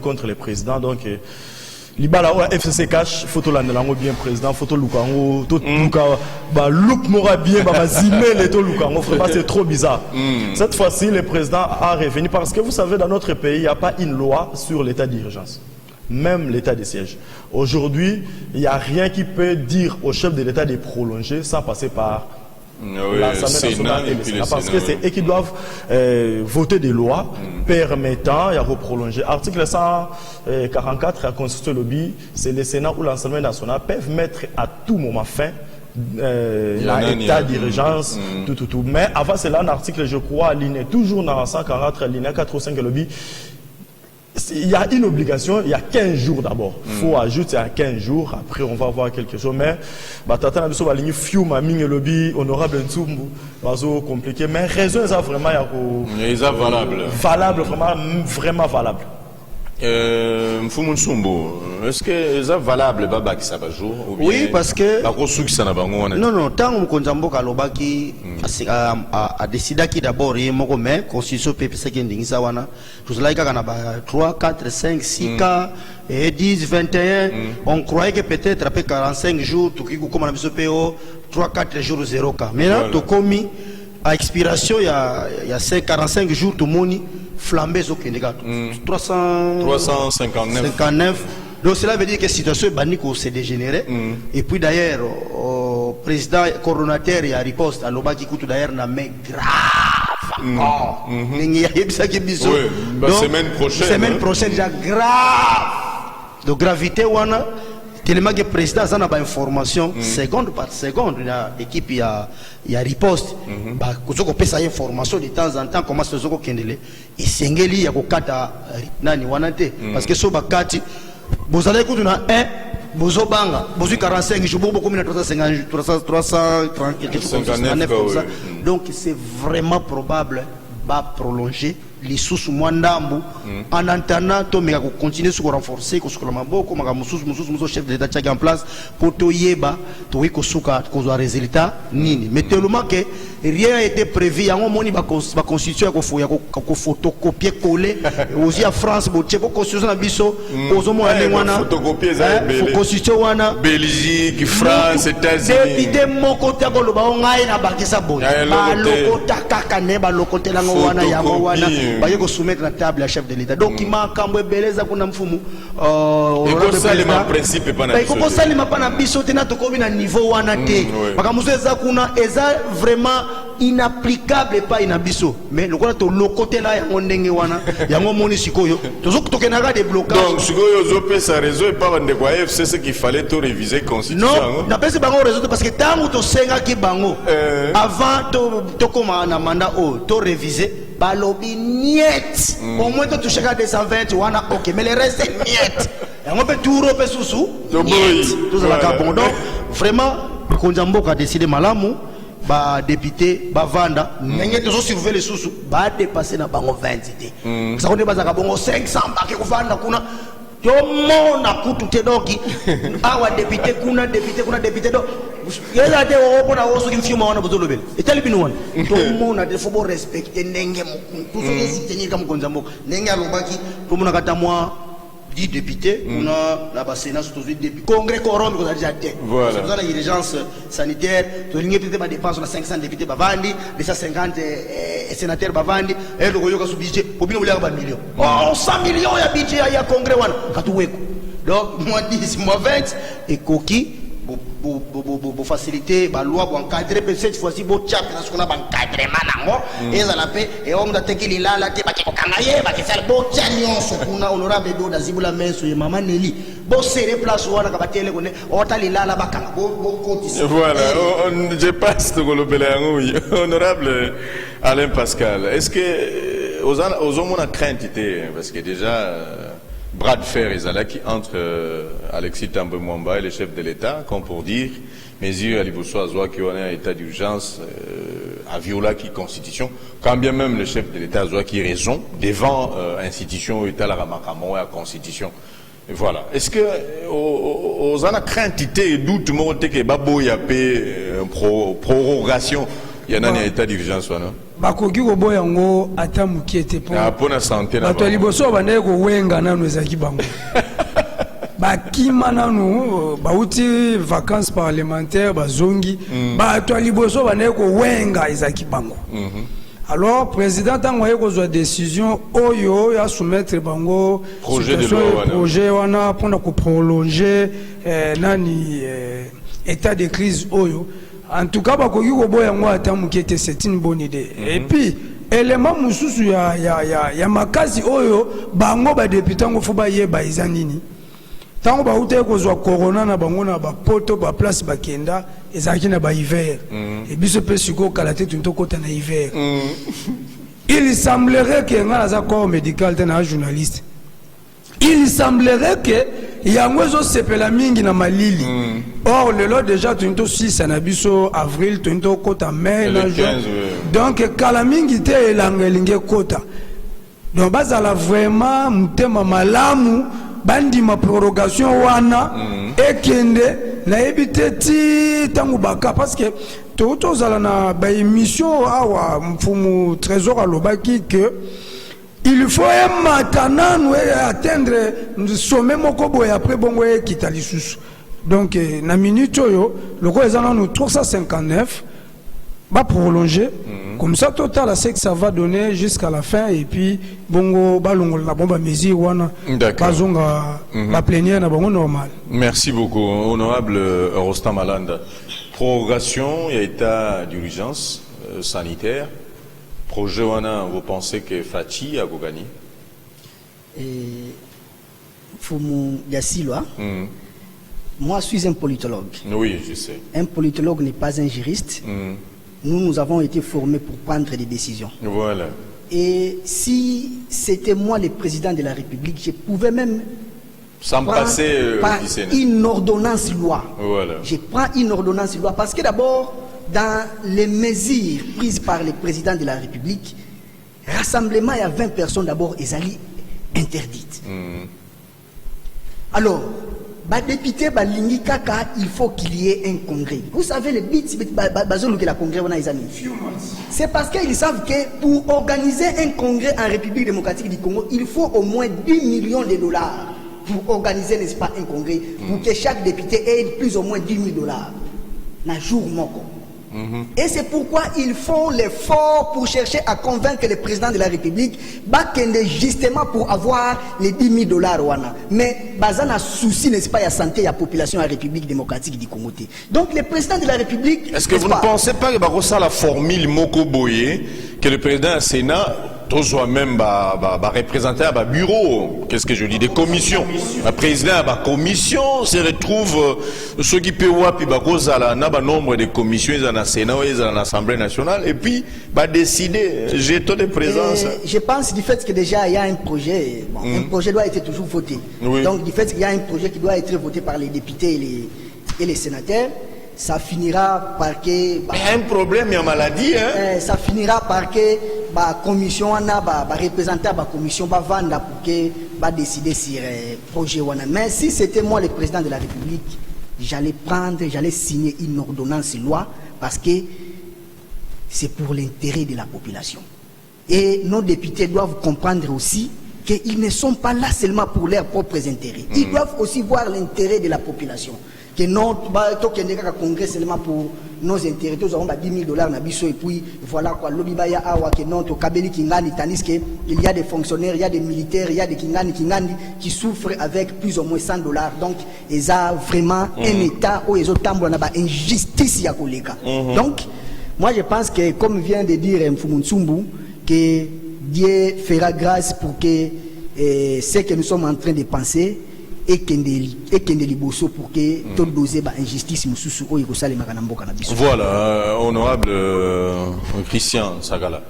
contre le président. Donc Libala FCC cash, photo landelango bien président, photo Lukango, tout look mora bien, zimé les Lukango, c'est trop bizarre. Cette fois-ci, le président a revenu parce que vous savez, dans notre pays, il n'y a pas une loi sur l'état d'urgence. Même l'état de siège. Aujourd'hui, il n'y a rien qui peut dire au chef de l'État de prolonger sans passer par l'Assemblée nationale et le Sénat. Parce que c'est eux qui doivent voter des lois permettant de prolonger. Article 144 de la Constitution lobby, c'est le Sénat ou l'Assemblée nationale peuvent mettre à tout moment fin l'état d'urgence, tout. Mais avant cela, un article, je crois, aligné toujours dans 144, aligné 4 ou 5 lobby. Il y a une obligation, il y a 15 jours d'abord. Il faut ajouter à 15 jours, après on va voir quelque chose. Mais, honorable Ntsumbu, compliqué. Mais raison, ça vraiment, il y a valable. Valable, vraiment valable. Est-ce que c'est valable oui, parce que non, tant que Kalobaki a décidé qu'il d'abord il y a une constitution tout cela 3, 4, 5, 6 cas et 10, 21 on croyait que peut-être après 45 jours tout qui comme on a 3, 4 jours 0 cas maintenant tout commis à expiration il y a 45 jours tout le monde flambé au Kenya 359. Donc cela veut dire que la situation est s'est dégénérée. Et puis d'ailleurs, le président coordonnateur a riposte à l'Obaki Koutou d'ailleurs n'a mais grave. Semaine prochaine. Semaine prochaine déjà grave. Donc gravité wana tellement que le président a une information seconde par seconde, il y a équipe, il y a riposte, quand on peut une information de temps en temps comment se fait kendele et sengeli ya kokata nani wanate parce que so bakati vous allez écouter un bozo banga bozo 45 je beaucoup comme 330 quelque chose comme ça. Donc c'est vraiment probable va prolonger les sous mwandambu en attendant to mega continuer sur renforcer ko sur maboko maka mususu chef de l'état tchaki en place pour to yeba to iko suka ko zo résultat nini mais tellement que rien n'a été prévu yango moni ba constitution ko photocopier coller aussi en France bo tcheko constitution na biso ozo mo wana photocopier za constitution wana Belgique France États-Unis député moko ta ko loba ngai na bakisa boye ba lokota kaka ne ba lokotela ngo wana yango wana baye ko soumettre la table à chef de l'état donc ima kambo beleza kuna mfumu honorable président principe pa na biso ko salima pa na biso tena to ko bi na niveau wana te makamuso eza kuna eza vraiment inapplicable pas inabiso mais le quoi to lokotela yango ndenge wana yango moni sikoyo tozo tokenaka des blocages donc sikoyo zo pesa réseau et pas bande kwa FC ce qu'il fallait to réviser constitution non na pesa bango réseau parce que tango to senga ki bango avant to koma na mandat to réviser balobi niet au moins to toucher à 220 wana OK mais le reste niet yango pe touro pe susu to la kabon donc vraiment konjambo a décidé malamu ba député ba vanda ndenge tozo surveiller les sous ba dépasser na bango 20 idées ça on dépasse ka bongo 500 ba ke ko vanda kuna to mona kutu te doki awa député kuna député do yela de o pona woso ki mfiuma wana bozolo bele etali binu wana to mona de faut respecter ndenge mo tout ce soutenir comme konzambo ndenge alobaki to mona kata moi 10 députés, on a la Sénat, députés, congrès corrompu, on a déjà été. Voilà. Dans l'urgence sanitaire, on a dépense, on a 500 députés, 250 sénateurs, et le Royaume a sous budget, pour bien vouloir 1 million. Oh, 100 millions, il y a budget, il y a congrès, donc, moi 10, moi 20, et coquille. Pour faciliter la loi pour encadrer cette fois-ci pour tchap parce qu'on a encadrement nango et ça la paix et on a teki lila la te ba ke kangaye ba ke faire bo tchanyon so kuna honorable do da zibula menso ye mama Nelly bo serrer place wana ka batele ko ne o ta lila la ba kanga bo condition voilà je passe to ko bela ngui honorable Alain Pascal est-ce que aux hommes on a crainte parce que déjà bras de fer qui entre Alexis Thambwe Mwamba et le chef de l'État, comme pour dire, mesure à Liboso Azoua qui en est en état d'urgence à violer qui constitution, quand bien même le chef de l'État Azoua qui raison devant institution État la Ramakamo et la constitution. Et voilà. Est-ce que aux en a crainte et doute monter que Babo y a prorogation il y en a un état d'urgence non? Bakoki koboya ngo ata mukiete po na santé na bato liboso banaye ko wenga nanu ezaki bango bakima nanu bauti vacances parlementaires bazongi bato liboso banaye ko wenga ezaki bango alors président tango yeko zo décision oyo ya soumettre bango projet wana pona ko prolonger nani état de crise oyo. En tout cas, c'est une bonne idée. Et puis, élément mususu ya makazi oyo bango ba député ngo fuba ye ba izanini. Tango ba ute ko zo corona na bango na ba poto ba place ba kenda ezaki na ba hiver. Et biso pe siko kala te tunto kota na hiver. Il semblerait que ngala za corps médical te na journaliste. Il semblerait que yango sepela mingi na malili. Or le lot déjà tunto 6 na biso avril tunto kota mai na juin. Donc kala mingi te elangelinge kota. Donc bazala vraiment mutema malamu bandi ma prorogation wana ekende na ebite ti tangu baka parce que toto zala na ba émission awa mfumu trésor alobaki que il faut un matin atteindre le sommet mokobo et après bongo et quitter lisusu. Donc na minute yo le quoi ils en ont 359 va prolonger comme ça total c'est que ça va donner jusqu'à la fin et puis bongo balongo la bomba mesure wana bazonga la plénière na bongo normal. Merci beaucoup honorable Rostam Malanda. Prorogation et état d'urgence sanitaire. Projet wana, vous pensez que Fachi a gagné? Fumu Yasilwa. Moi, je suis un politologue. Oui, je sais. Un politologue n'est pas un juriste. Nous avons été formés pour prendre des décisions. Voilà. Et si c'était moi le président de la République, je pouvais même sans passer par une ordonnance loi. Voilà. Je prends une ordonnance loi parce que d'abord, dans les mesures prises par le président de la République, rassemblement, il y a 20 personnes d'abord, ils allaient interdites. Alors, député, il faut qu'il y ait un congrès. Vous savez, le but, c'est parce qu'ils savent que pour organiser un congrès en République démocratique du Congo, il faut au moins 10 millions de dollars pour organiser, n'est-ce pas, un congrès, pour que chaque député ait plus ou moins 10 000 dollars. Un jour, Et c'est pourquoi ils font l'effort pour chercher à convaincre le président de la République justement pour avoir les 10 000 dollars. Mais il y a un souci, n'est-ce pas, il y a santé, il y a population en République démocratique du Congo. Donc le président de la République... Est-ce que vous ne pensez pas que c'est la formule Moko Boye, que le président du Sénat, soit même représenté à un bureau, qu'est-ce que je dis, des commissions. Le président à la commission se retrouve ceux qui peuvent voir, puis un nombre de commissions dans le Sénat et dans l'Assemblée nationale, et puis décider, jeton de présence. Je pense du fait que déjà il y a un projet, un projet doit être toujours voté. Oui. Donc du fait qu'il y a un projet qui doit être voté par les députés et les sénateurs, ça finira par que... Il y a un problème, il y a maladie. Ça finira par que la commission, représentant la commission, va vendre pour que décider sur le projet. Mais si c'était moi le président de la République, j'allais signer une ordonnance loi parce que c'est pour l'intérêt de la population. Et nos députés doivent comprendre aussi qu'ils ne sont pas là seulement pour leurs propres intérêts. Ils doivent aussi voir l'intérêt de la population. Que non, congrès seulement pour nos intérêts, nous avons 10 000 dollars et puis voilà quoi, l'obibaya awa que non, to kabeli kingani, tandis qu'il y a des fonctionnaires, il y a des militaires, il y a des kingani qui souffrent avec plus ou moins 100 dollars. Donc, ils ont vraiment un état où ils ont une injustice à Koleka. Donc, moi je pense que, comme vient de dire Mfumuntsumbu, que Dieu fera grâce pour que ce que nous sommes en train de penser et qu'il liboso pour que tout doser injustice mususu o yekosala makana mboka na biso. Voilà, honorable Christian Sagala.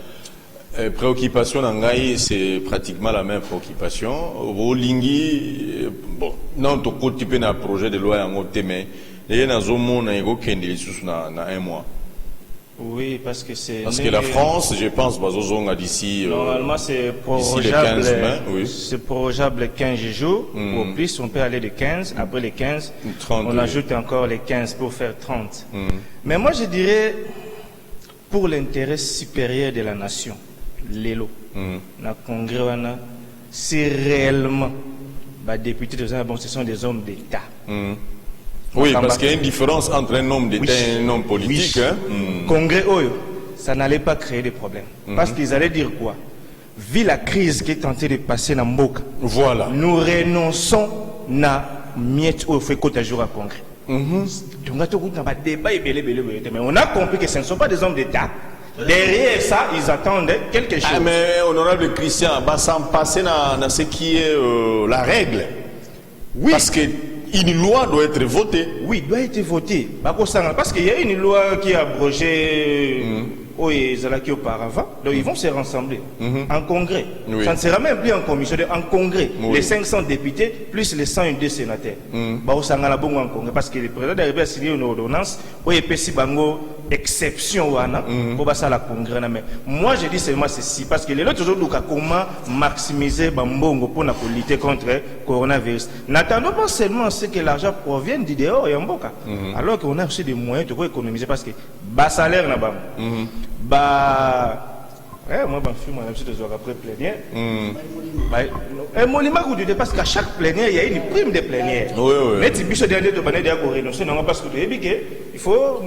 Préoccupation d'Angaï, c'est pratiquement la même préoccupation. Rolingi, bon, non, tu peux typer un projet de loi en côté, mais il y a un zomo na ego kendi na un mois. Oui, parce que c'est... Parce que la France, je pense, a d'ici... Normalement, c'est prorogeable, c'est prorogeable 15 jours. Au plus, on peut aller de 15. Après les 15, 30, on ajoute encore les 15 pour faire 30. Mais moi, je dirais, pour l'intérêt supérieur de la nation, l'élo, le Congrès, c'est réellement, les députés, ce sont des hommes d'État. Oui, parce qu'il y a une différence entre un homme d'État et un homme politique. Congrès, ça n'allait pas créer des problèmes. Parce qu'ils allaient dire quoi? Vu la crise qui est tentée de passer dans Mboka, voilà. Nous renonçons à miette au fait qu'au jour à Congrès. Mais on a compris que ce ne sont pas des hommes d'État. Derrière ça, ils attendent quelque chose. Mais honorable Christian, sans passer dans ce qui est la règle. Oui. Parce que une loi doit être votée. Oui, doit être votée. Parce qu'il y a une loi qui a abrogé auparavant. Donc ils vont se rassembler en congrès. Oui. Ça ne sera même plus en commission, en congrès. Oui. Les 500 députés plus les 102 sénateurs. Parce que le président de la République a signé une ordonnance où il y a exception pour passer à la congrès. Mais moi je dis seulement ceci parce que les autres toujours comment maximiser Bambongo pour lutter contre le coronavirus. N'attendons pas seulement ce que l'argent provient du dehors et en Mboka. Alors qu'on a aussi des moyens de économiser parce que bas salaire là bas. Moi je suis après plénière. Parce qu'à chaque plénière il y a une prime de plénière. Mais tu peux dernier de banner de renoncer non parce que il faut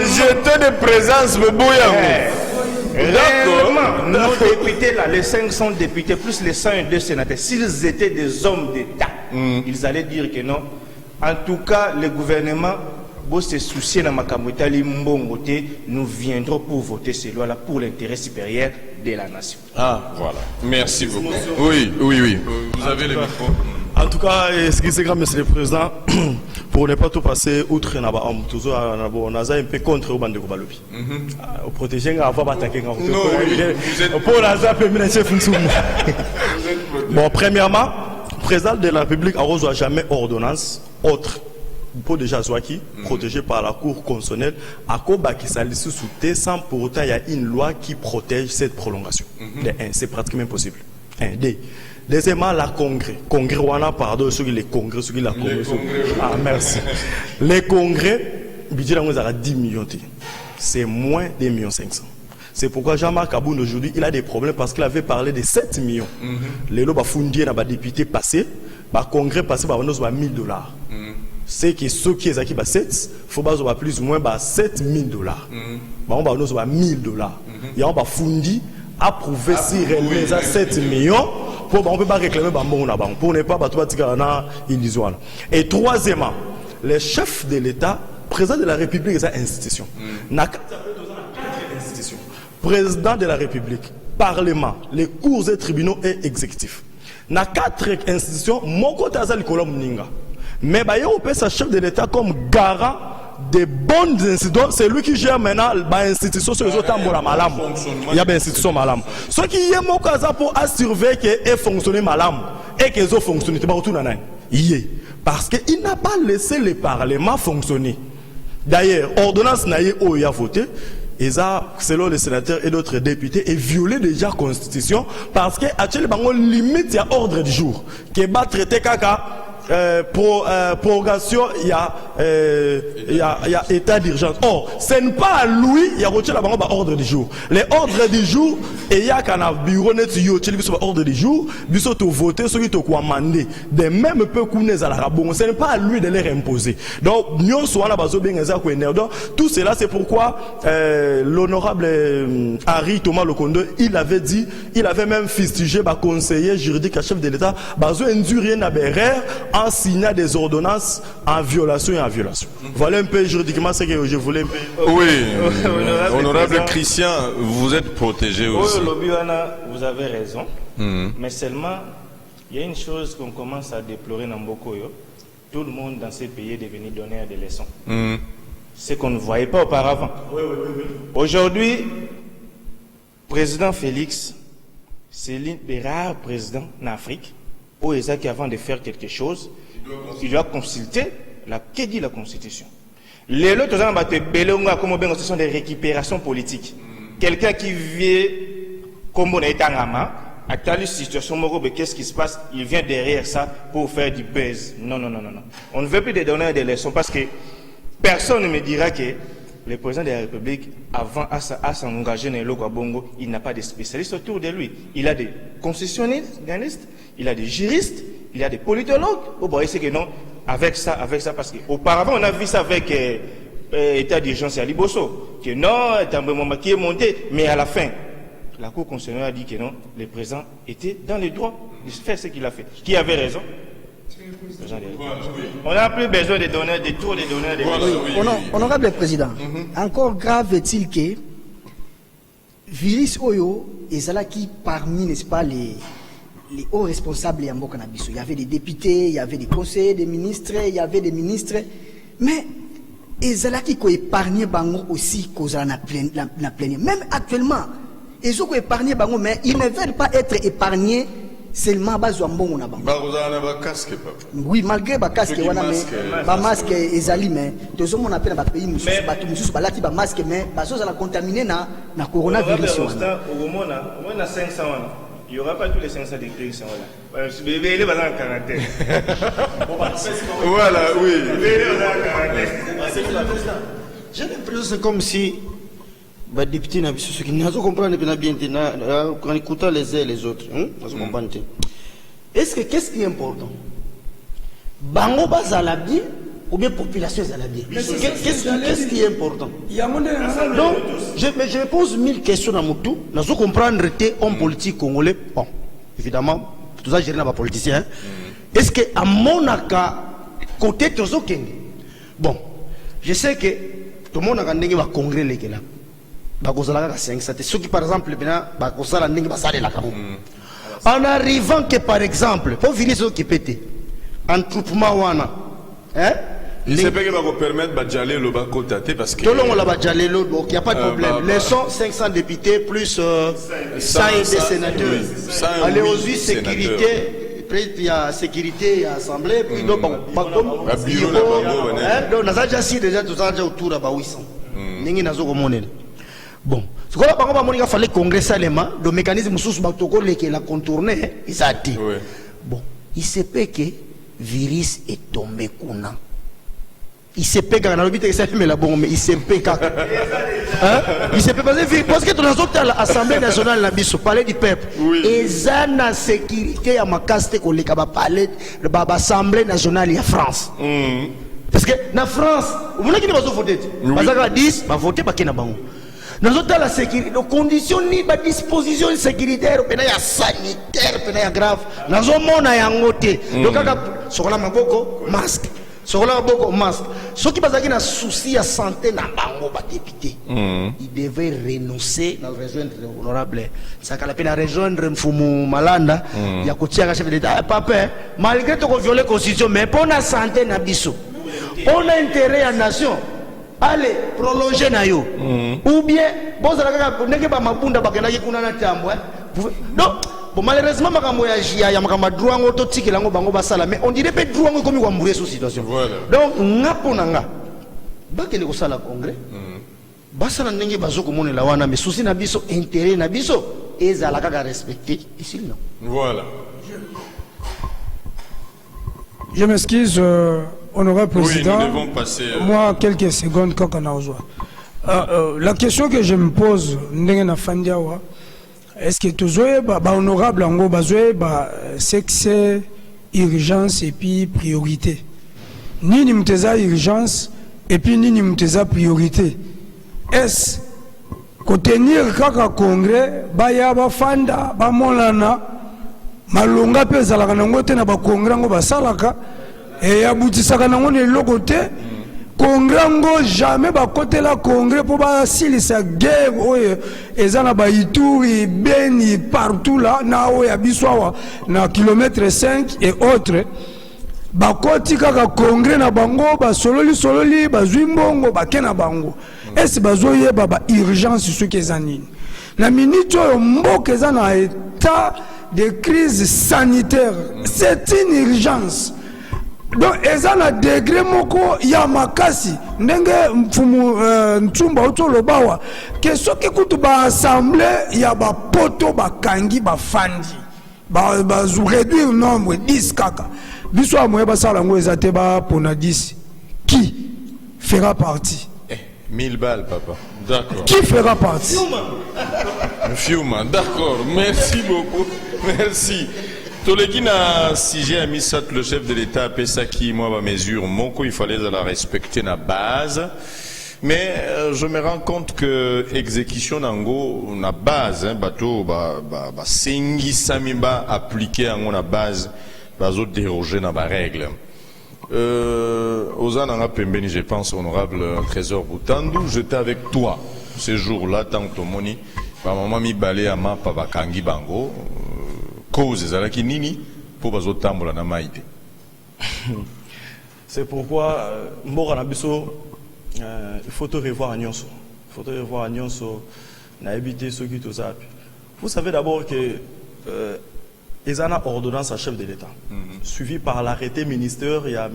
jeter de présence me réellement, nos députés là, les 500 députés plus les 102 sénateurs, s'ils étaient des hommes d'État, ils allaient dire que non. En tout cas, le gouvernement Bon, se soucier dans ma camotali mbongo te, nous viendrons pour voter ces lois-là pour l'intérêt supérieur de la nation. Ah, voilà. Merci beaucoup. Oui. Vous avez le micro. En tout cas, ce qui est grand, Monsieur le Président, pour ne pas tout passer outre, on a un peu contre le bande de Balobi. Au protéger, on va attaquer. Bon, premièrement, le président de la République n'a reçu jamais ordonnance autre pour déjà Zouaki, protégé par la Cour constitutionnelle, à Koba qui s'allie sous sans pour autant il y a une loi qui protège cette prolongation. C'est pratiquement impossible. Deuxièmement, la Congrès. Congrès, on a pardon, sur les Congrès, sur la Congrès. Ah, merci. Les Congrès, budget à 10 millions. C'est moins de 1,5 million. C'est pourquoi Jean-Marc Aboun aujourd'hui, il a des problèmes parce qu'il avait parlé de 7 millions. Les lois fondés dans les députés passés, le Congrès passé, on a $1,000. C'est que ceux qui sont à 7, il faut avoir plus ou moins $7,000. On a $1,000. Et on a fondé, approuvé si réellement 7 millions. On ne peut pas réclamer pour ne pas illusion. Et troisièmement, les chefs de l'État, président de la République, c'est une institution. Président de la République, Parlement, les cours et tribunaux et exécutifs. Dans 4 institutions, mon côté est le Mninga. Mais il y a chef de l'État comme garant des bonnes institutions. C'est lui qui gère maintenant l'institution sur les autres malam. Il y a des institutions malam. Ce qui est mon cas pour assurer qu'elles fonctionnent malam et qu'elles ont fonctionné. Parce qu'il n'a pas laissé le Parlement fonctionner. D'ailleurs, ordonnance n'a eu à voter. Et ça, selon les sénateurs et d'autres députés, est violé déjà la Constitution parce qu'actuellement, limite, il y a ordre du jour qui est traité caca. Prorogation, il y a état d'urgence. Or, ce n'est pas à lui, il y a ordre du jour. Les ordres du jour, il y a un bureau net ordre du jour, il y a voter, ceux qui ont mandé. De même peu ce n'est pas à lui de les imposer. Donc, nous sommes là, tout cela, c'est pourquoi l'honorable Harry Thomas Lokondo, il avait dit, il avait même fustigé le conseiller juridique à chef de l'État, en signant des ordonnances en violation et en violation. Voilà un peu juridiquement ce que je voulais. Oui, honorable Christian, vous êtes protégé aussi. Vous avez raison, mais seulement il y a une chose qu'on commence à déplorer dans Bokoyo. Tout le monde dans ces pays est devenu donneur de leçons. Ce qu'on ne voyait pas auparavant. Aujourd'hui, président Félix, c'est l'un des rares présidents en Afrique qui avant de faire quelque chose, il doit consulter que dit la Constitution. Les autres ce sont des récupérations politiques. Quelqu'un qui vit comme on est en Ama, à telle situation, qu'est-ce qui se passe? Il vient derrière ça pour faire du buzz. Non. On ne veut plus de donner des leçons parce que personne ne me dira que le président de la République, avant à s'engager dans le Bongo, il n'a pas de spécialistes autour de lui. Il a des constitutionnalistes, il a des juristes, il a des politologues. C'est que non, avec ça, parce qu'auparavant, on a vu ça avec l'état d'urgence à Liboso, que non, Tambemoma qui est monté, mais à la fin, la Cour constitutionnelle a dit que non, le président était dans les droits de faire ce qu'il a fait. Qui avait raison? On n'a plus besoin de donner des tours, de donner des... Honorable Président, encore grave est-il que virus Oyo et Zalaki parmi, n'est-ce pas, les hauts responsables de Yambo-Kanabiso. Il y avait des députés, il y avait des conseillers, des ministres, il y avait des ministres. Mais Zalaki qui épargné Bango aussi, cause la plénière. Même actuellement, ils ont épargné Bango, mais ils ne veulent pas être épargnés seulement bazo mbongo na bango. Casque, papa. Oui, malgré ba casque wana mais ba masque ezali mais tozo mona pe na ba pays mususu bato mususu balati ba masque mais bazo za la contaminé na coronavirus wana. On a 500 wana. Il n'y aura pas tous les 500 décrets qui sont là. Bébé, il est en quarantaine. Voilà, oui. J'ai l'impression que c'est comme si les députés n'ont pas compris bien, quand ils écoutent les uns et les autres. Est-ce que qu'est-ce qui est important? Bango bazala bien ou bien population bazala bien? Qu'est-ce qui est important? Donc, je me pose 1000 questions à Moutou. Nous devons comprendre que homme politique congolais, bon, évidemment, tout ça géré dans les politiciens. Est-ce que à mon côté, bon, je sais que tout le monde a gagné un congrès là. Ceux qui par exemple en arrivant que par exemple pour venir ce qui pète un troupement wana hein c'est pas que va vous permettre d'aller le bas côté parce que tout le monde là d'aller l'autre donc il y a pas de problème les 500 députés plus 100 sénateurs allez aux sécurité il y a sécurité il y a assemblée puis donc pas comme donc on a déjà si déjà tout ça déjà autour là 800 ningi nazo komona bon ce qu'on a pas comment il fallait congrès seulement le mécanisme sous batoko qui la contourner il a dit bon il se peut que virus est tombé kuna il se peut quand on a dit que ça mais la bombe il se peut quand hein il se peut parce que dans l'Assemblée nationale la biso parler du peuple et ça na sécurité à ma caste ko le ba parler de l'Assemblée nationale ya France parce que na France vous voulez qu'il va voter parce que 10 va voter pas qu'il na bango dans la sécurité les conditions ni ba disposition sécuritaire pena ya sanitaire pena ya grave nazo mona yango te donc kaka sokola maboko masque sokola maboko masque ceux qui bazaki na souci ya santé na bango ba député ils devaient renoncer na rejoindre honorable ça kala pena rejoindre Mfumu Malanda ya kotia chef d'état papa malgré to ko violer constitution mais pour la santé na biso on a intérêt à nation allez prolonger na yo ou bien bon ça kaka ndenge ba mabunda bakendaki kuna na tambo non bon malheureusement makambo ya makambo droit ngo to tikela ngo bango basala mais on dirait pas droit ngo komi kwa mbure sous situation donc ngapo nanga bakende ko sala congrès basala ndenge bazoko monela wana mais souci na biso intérêt na biso ezala kaka respecter ici non voilà je m'excuse honorable président, oui, nous devons passer, moi quelques secondes quand on a besoin. La question que je me pose, est-ce que tu es honorable en gros, c'est que c'est urgence et puis priorité. Ni n'imteza urgence et puis ni n'imteza priorité. Est-ce que tenir kaka congrès, baya ba fanda, ba molana, malonga pe zalaka nango te na ba congrès ngo ba salaka. Et aboutisaka nango ne lokote congrès ngo jamais ba côté la congrès pour ba silisa guerre oyo ezana ba Ituri Beni partout là na oyo biswawa na kilomètre 5 et autres ba koti kaka congrès na bango ba sololi ba zwimbongo ba kena bango est bazoye ba urgence ce que zanini na minute oyo mboka ezana état de crise sanitaire c'est une urgence. Donc, ils ont un degré moko ya makasi ndenge Mfumu Ntumba otolo bawa que ce qui coûte ba assemblée ya ba poto ba kangi ba fandi ba réduire nombre 10 kaka biso amoye ba sala ngo ezate ba pona 10 qui fera partie 1000 balles papa d'accord qui fera partie Fiuma d'accord merci beaucoup merci. Tolekina, si j'ai mis ça, le chef de l'État a fait ça qui, moi, ma mesure, mon coup, il fallait la respecter la base. Mais je me rends compte que exécution nango, na base, bateau, sengi samiba appliqué en la base, bazo déroger dans la règle. Ozan Anga Pembeni, je pense, honorable Trésor Boutandu, j'étais avec toi ce jour-là, tant que moni, ma maman mi balé à ma papa Kangi Bango. C'est pourquoi il faut te revoir à Nyonso. Il faut te revoir à Nyonso. Vous savez d'abord que il y a une ordonnance à chef de l'État, suivie par l'arrêté ministère. Il y a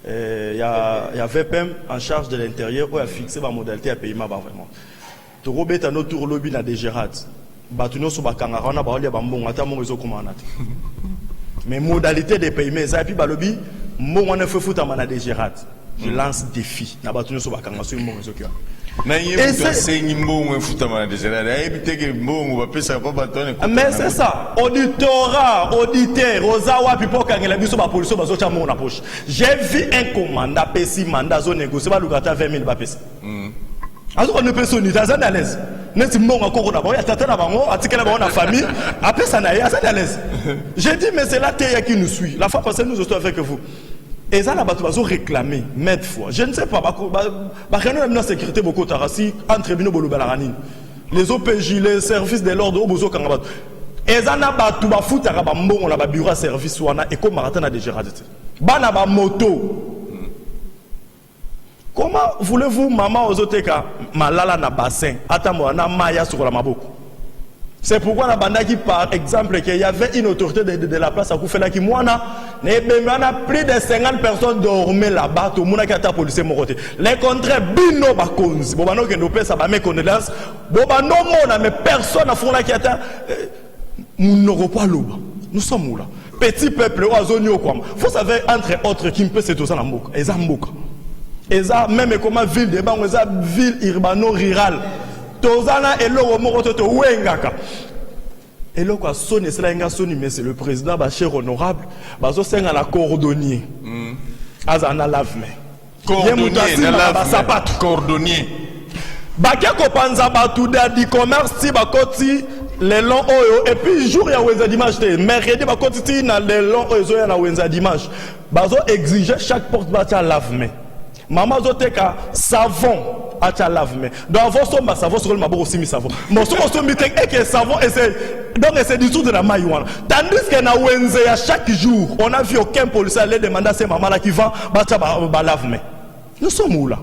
il y a VPM en charge de l'intérieur qui a fixé la modalité à paiement vraiment. Tu robes à notre tour lobby na DGRAD. Mais modalité de paiement, ça puis balobi, moi on a fait foutre à mana DGRAD. Je lance défi. Na batuno so bakanga so mo réseau kia. Na yé c'est nimbo on fout à mana DGRAD. Éviter que bon on va passer pas bâton. Mais c'est ça. Auditora, auditeur, ozawa pipo kangela biso ba police bazo cha mo na poche. J'ai vu un commandant PC mandat zo négocier ba lukata 20 000 ba PC. Alors on ne peut sonner dans à l'aise. Même si mon encore d'abord, il y a tata d'abord, article d'abord la famille, après ça n'a rien, ça à l'aise. J'ai dit mais c'est la terre qui nous suit. La fois passée nous sommes avec vous. Et ça, ils ont réclamé, maintes fois. Je ne sais pas, la sécurité, beaucoup tarasi, entre les OPJ, les services de l'ordre, et ça, on a bureau à service, et comme Marathon a déjà raté. Bana ba moto. Comment voulez-vous, maman, aux autres cas, malala na bassin, attends-moi, na maya sur la maboko. C'est pourquoi la banda qui, par exemple, qu'il y avait une autorité de la place à Koufela qui, moi, on a plus de 50 personnes dormaient là-bas, tout le monde qui a été policier moroté. Les contraires, bino bakonzi. Bon, non, que nous payons ça, mes condoléances. Bon, non, mais personne n'a fait là qui a été. Nous n'aurons pas l'eau. Nous sommes là. Petit peuple, oiseau, quoi. Vous savez, entre autres, qui me peut, c'est tout ça, la mboka. Et ça, mboka. Et ça, même comme ville de banque, ça, ville urbano-rurale. Tozana et l'eau moroto wengaka. Et là quoi sonne cela nga sonne mais c'est le président Bachir honorable bazo senga la cordonnier. Azana lave mais. Cordonnier. Bakia ko panza batu di commerce ti bakoti les longs oyo et puis jour ya wenza dimanche te mercredi bakoti ti na les longs oyo ya na wenza dimanche. Bazo exiger chaque porte batia lave main. Maman zo teka savon à ta lave-main. Donc, avant savon sur le mabou aussi, mi savon. Mon son meeting est que savon, et c'est du tout de la maïwana. Tandis que na Wenze, à chaque jour, on a vu aucun policier aller demander à ces mamans là qui vont battre la lave-main. Nous sommes où là?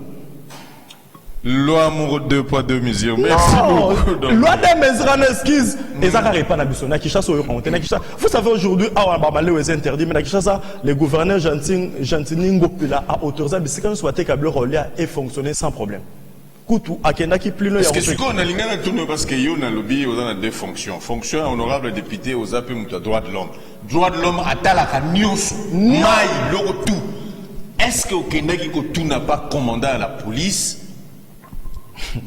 Loi amoureux 2 poids 2 mesures. Merci beaucoup. Loi des mesures en esquisse. Et ça n'arrive pas à Nabisson. Vous savez aujourd'hui, c'est interdit, mais le gouverneur Jantiningo a autorisé à souhaiter qu'un relais ait fonctionné sans problème. Est-ce que ce qu'on a ligné parce qu'il y a un lobby aux deux fonctions. Fonction honorable député aux appels de droits de l'homme. Droits de l'homme à Talaka News. Maï, tout. Est-ce que au Kenya qui n'a pas commandé à la police?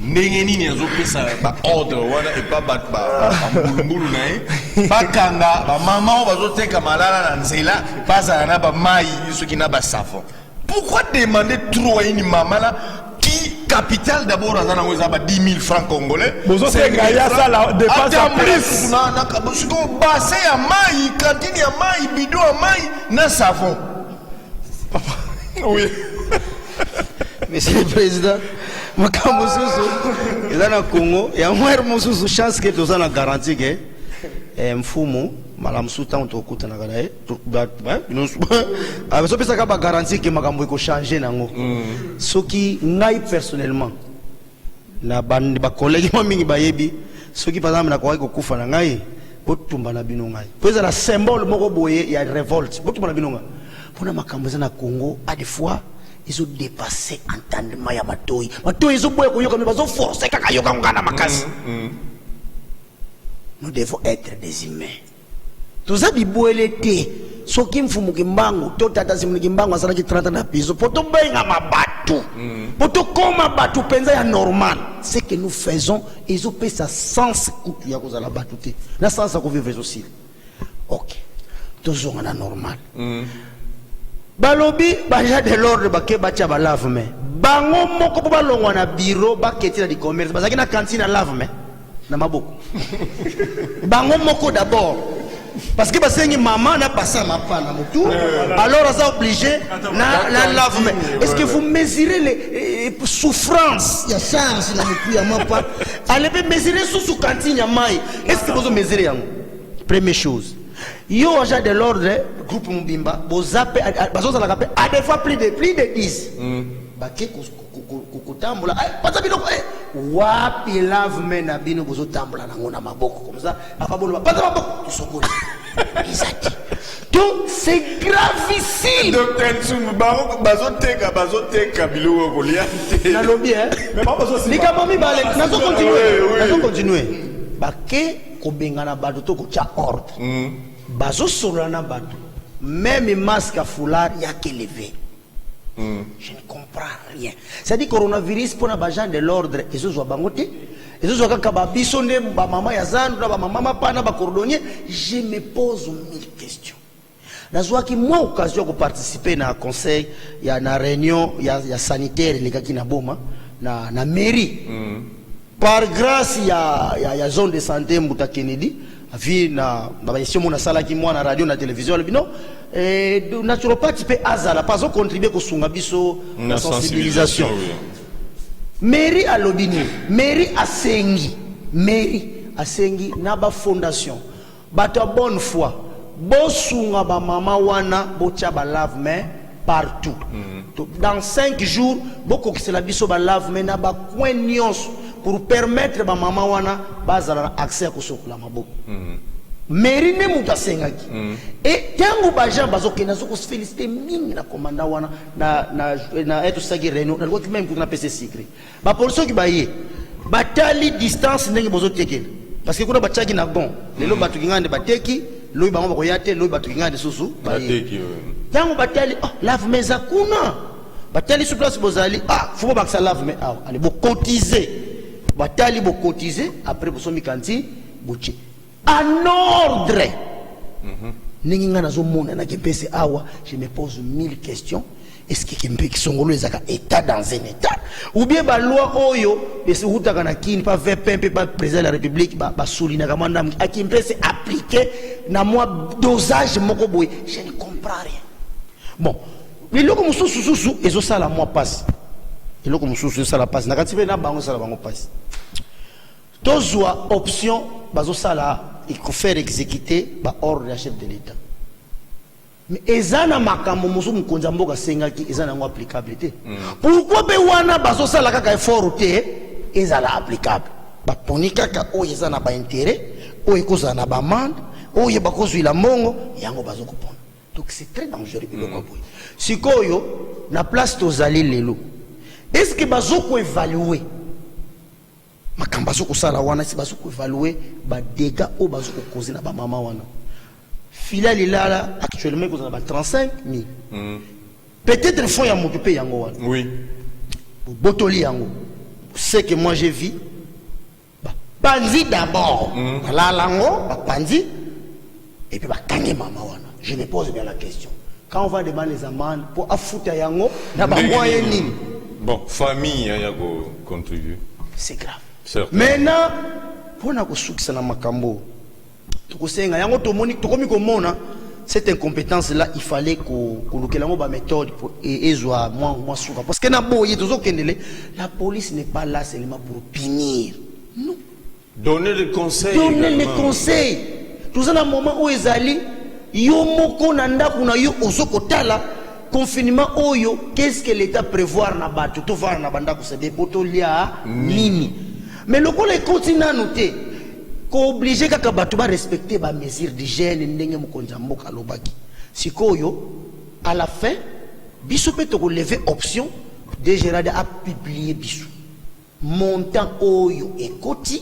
Nengeni nyazo pesa ba ordre wana et pas ba mbulu nae bakanga ba mama bazo teka malala na nzela pasa na ba mai ce qui n'a pas savon. Pourquoi demander trop à une maman là qui capital d'abord à na weza ba 10 000 francs congolais bozo teka ya ça la dépense en plus na ko bassin ya mai cantine ya mai bidon ya mai na savon. Oui. Monsieur le Président, makambo susu eza na Congo ya mwer mususu chance que toza na garantie que mfumu malamu suta ntokuta na kanae so pesa ka ba garantie que makambo iko changer nango soki ngai personnellement na bandi ba collègue mingi bayebi soki par exemple na kwa ko kufa na ngai botumba na bino ngai pesa la symbole moko boye ya révolte botumba na bino ngai pona makambo eza na Congo à des fois ils ont dépassé entendement ya matoi ils ont boye ko yoka mais bazo forcer kaka yoka ngana makasi. Nous devons être des humains. Tout ça biboelete soki mfumu kimbangu to tata simu kimbangu asala ki 30 na piso poto benga mabatu poto koma batu penza ya normal. Ce que nous faisons ils ont payé ça sens kutu ya kozala batu te na sens ko vivre aussi. OK. Toujours on a normal. Balobi baja de l'ordre bake bacha ba lave main bango moko po balongwa na bureau baketi na di commerce bazaki na cantine na lave main na maboko bango moko d'abord parce que basengi maman na passa mapa na mutu alors ça obligé na lave main. Est-ce que vous mesurez les souffrances ya charge na mutu ya mapa allez mesurer sous cantine ya mai? Est-ce que vous mesurez yango? Première chose yo agent de l'ordre groupe Mubimba bozape bazoza la capé à des fois plus de 10 bake kutambola pata bino wapi lave main na bino bozo tambola nango na maboko comme ça afabolo pata maboko sokoli izati. Donc c'est gravissime. Docteur Ntsum bazoteka bilo ko liante na lobby mais pas bazo lika mami bale nazo continuer bake ko bengana bato to ko cha ordre bazo solana bato même masque à foulard ya que levé. Je ne comprends rien. C'est-à-dire coronavirus pour les agents de l'ordre et ce soit bangoté et ce soit quand babisonné ba maman ya zandu ba maman pana ba cordonnier, je me pose 1000 questions. La joie qui moi occasion de participer na conseil ya na réunion ya sanitaire les gars qui na boma na mairie par grâce ya zone de santé Mbuta Kennedy vu na bayesion mona sala ki moi na radio na télévision bino naturopathe pe azala pas on contribuer ko sunga biso na sensibilisation mairie à lobini mairie asengi na ba fondation bato bonne foi bosunga ba mama wana bocha ba lave main partout dans 5 jours boko kisela biso ba lave main na ba coin nyonso pour permettre ba mama wana bazala accès à kosokola maboko mairie ne muta sengaki et tango ba gens bazokena zoko se féliciter mingi na commanda wana na eto sagi réunion na loko même kuna PC secret ba police ki baye batali distance ndenge bozotekela parce que kuna bataki na bon lelo batu kingande bateki loyi bango bakoyate loyi batu kingande susu bateki tango batali lave main za kuna batali sur place bozali faut pas que ça lave main allez bo cotiser batali bo cotiser après bo somi kanti bochi en ordre ningi ngana zo mona na kepese awa je me pose 1000 questions. Est-ce que Kembe Kisongolo ezaka état dans un état ou bien ba loi oyo ese hutaka na kini pas VPP pas président de la République ba solina kamanda akimpe c'est appliqué na moi dosage moko boy je ne comprends rien. Bon mais loko mususu ezo sala moi passe et loko mususu sala passe na katibe na bango sala bango passe tozwa option bazo sala il faut faire exécuter ba ordre de chef de l'État. Mais ezana makambo musu mukonza mboka sengaki ezana ngo applicabilité. Pourquoi be wana bazo sala kaka effort te ezala applicable. Ba ponika ka o ezana ba intérêt, o ekoza na ba mande, o yeba kozwi la mongo yango bazo kopona. Donc c'est très dangereux biloko boy. Sikoyo na place tozali lelo. Est-ce que bazo ko évaluer makambo bazo ko sala wana si bazo ko évaluer ba dégâts o bazo ko causer na ba mama wana? Filiale là actuellement vous en avez 35 000. Peut-être le fonds y a m'occupé yango. Oui. Botoli yango. C'est que moi j'ai vu. Panzi d'abord. La lango, panzi. Et puis kangé mama wana. Je me pose bien la question. Quand on va demander les amendes pour affouter yango, na ba moyen nini. Bon, famille ya go contribuer. C'est grave. Certes. Maintenant pour na ko sukisa na makambo. Cette incompétence là il fallait que la méthode pour parce que la police n'est pas là seulement pour punir. Non. Donner des conseils. Donner les conseils. Tout ça dans un moment où ils allaient yomoko nanda kuna yo osokotala confinement oyo qu'est-ce que l'État prévoit na batu to voir na banda ko se dépotolia nini. Mais le collègue continue à noter obligé kaka bato ba respecter ba mesures d'hygiène ndenge mokonza mboka lobaki sikoyo à la fin biso pe to lever option de Gérard a publier biso montant oyo ekoti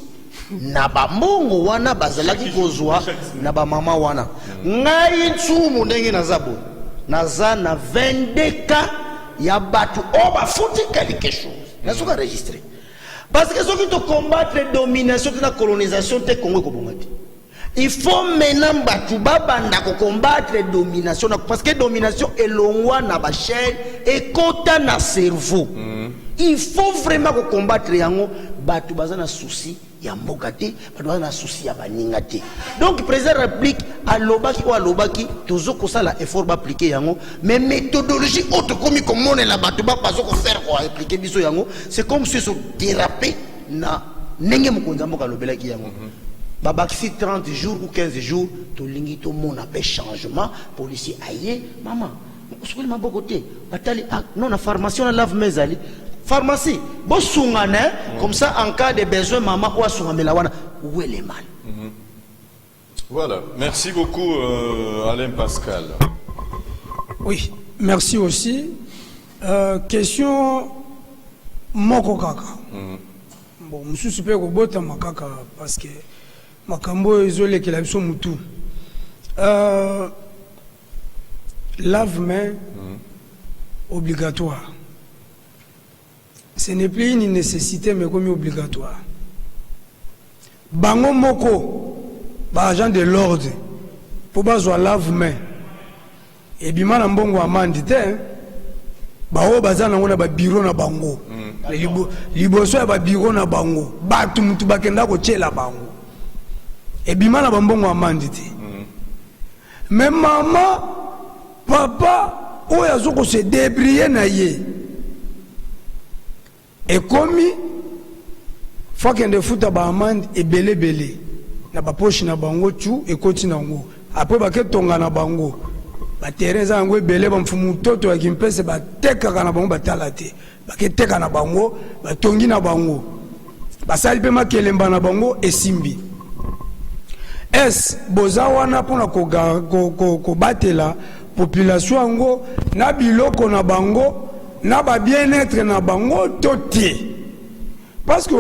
na ba mbongo wana bazalaki kozwa na ba mama wana ngai tsumu ndenge nazabo naza na 22 cas ya bato o ba futi quelque chose nasoka registrer. Parce que ceux qui te combattent la domination de la colonisation, te Congo Kobongati. Il faut maintenant combattre la domination. Parce que la domination est longue na ba chaîne et kota na cerveau. Il faut vraiment combattre yango batu bazana souci ya mbokate, batu bazana souci ya baningate. Donc le président de la République alobaki ou alobaki tozo ko sala effort ba appliquer yango mais méthodologie autre comme on est là batu ba pas ko faire ko appliquer biso yango c'est comme si so déraper na nenge mokonza mboka lobelaki yango. Babaki 30 jours ou 15 jours to lingi to mon appel changement policier aye maman osukuli maboko te batali non na pharmacie on lave mes ali pharmacie bo sungane comme ça en cas de besoin maman ou sungamela wana où est le mal. Voilà, merci beaucoup Alain Pascal. Oui, merci aussi. Question moko kaka. Bon, monsieur super robota makaka parce que makambo isolé que la biso mutu. Lave-main obligatoire. Ce n'est plus une nécessité mais comme obligatoire. Bango moko ba agent de l'ordre pour bazwa lave-main. Et bima na mbongo amandi te ba o bazana ngona ba bureau na bango. liboso ya babiro na bango bato mutu bakenda kotiela bango ebima na bambongo amandi te mais mama papa oyo azo kose débrouiller na ye ekomi fakende futa baamande ebelebele na baposhi na bango tu ekoti nango apres baketonga na bango baterrain eza yango ebele bamfumu toto ya kimpese batekaka na bango batala te baketeka na bango batongi na bango basali mpe makelemba na bango esimbi es boza wana mpona kobatela population yango na biloko na bango na ba bien-être na bango to te parce que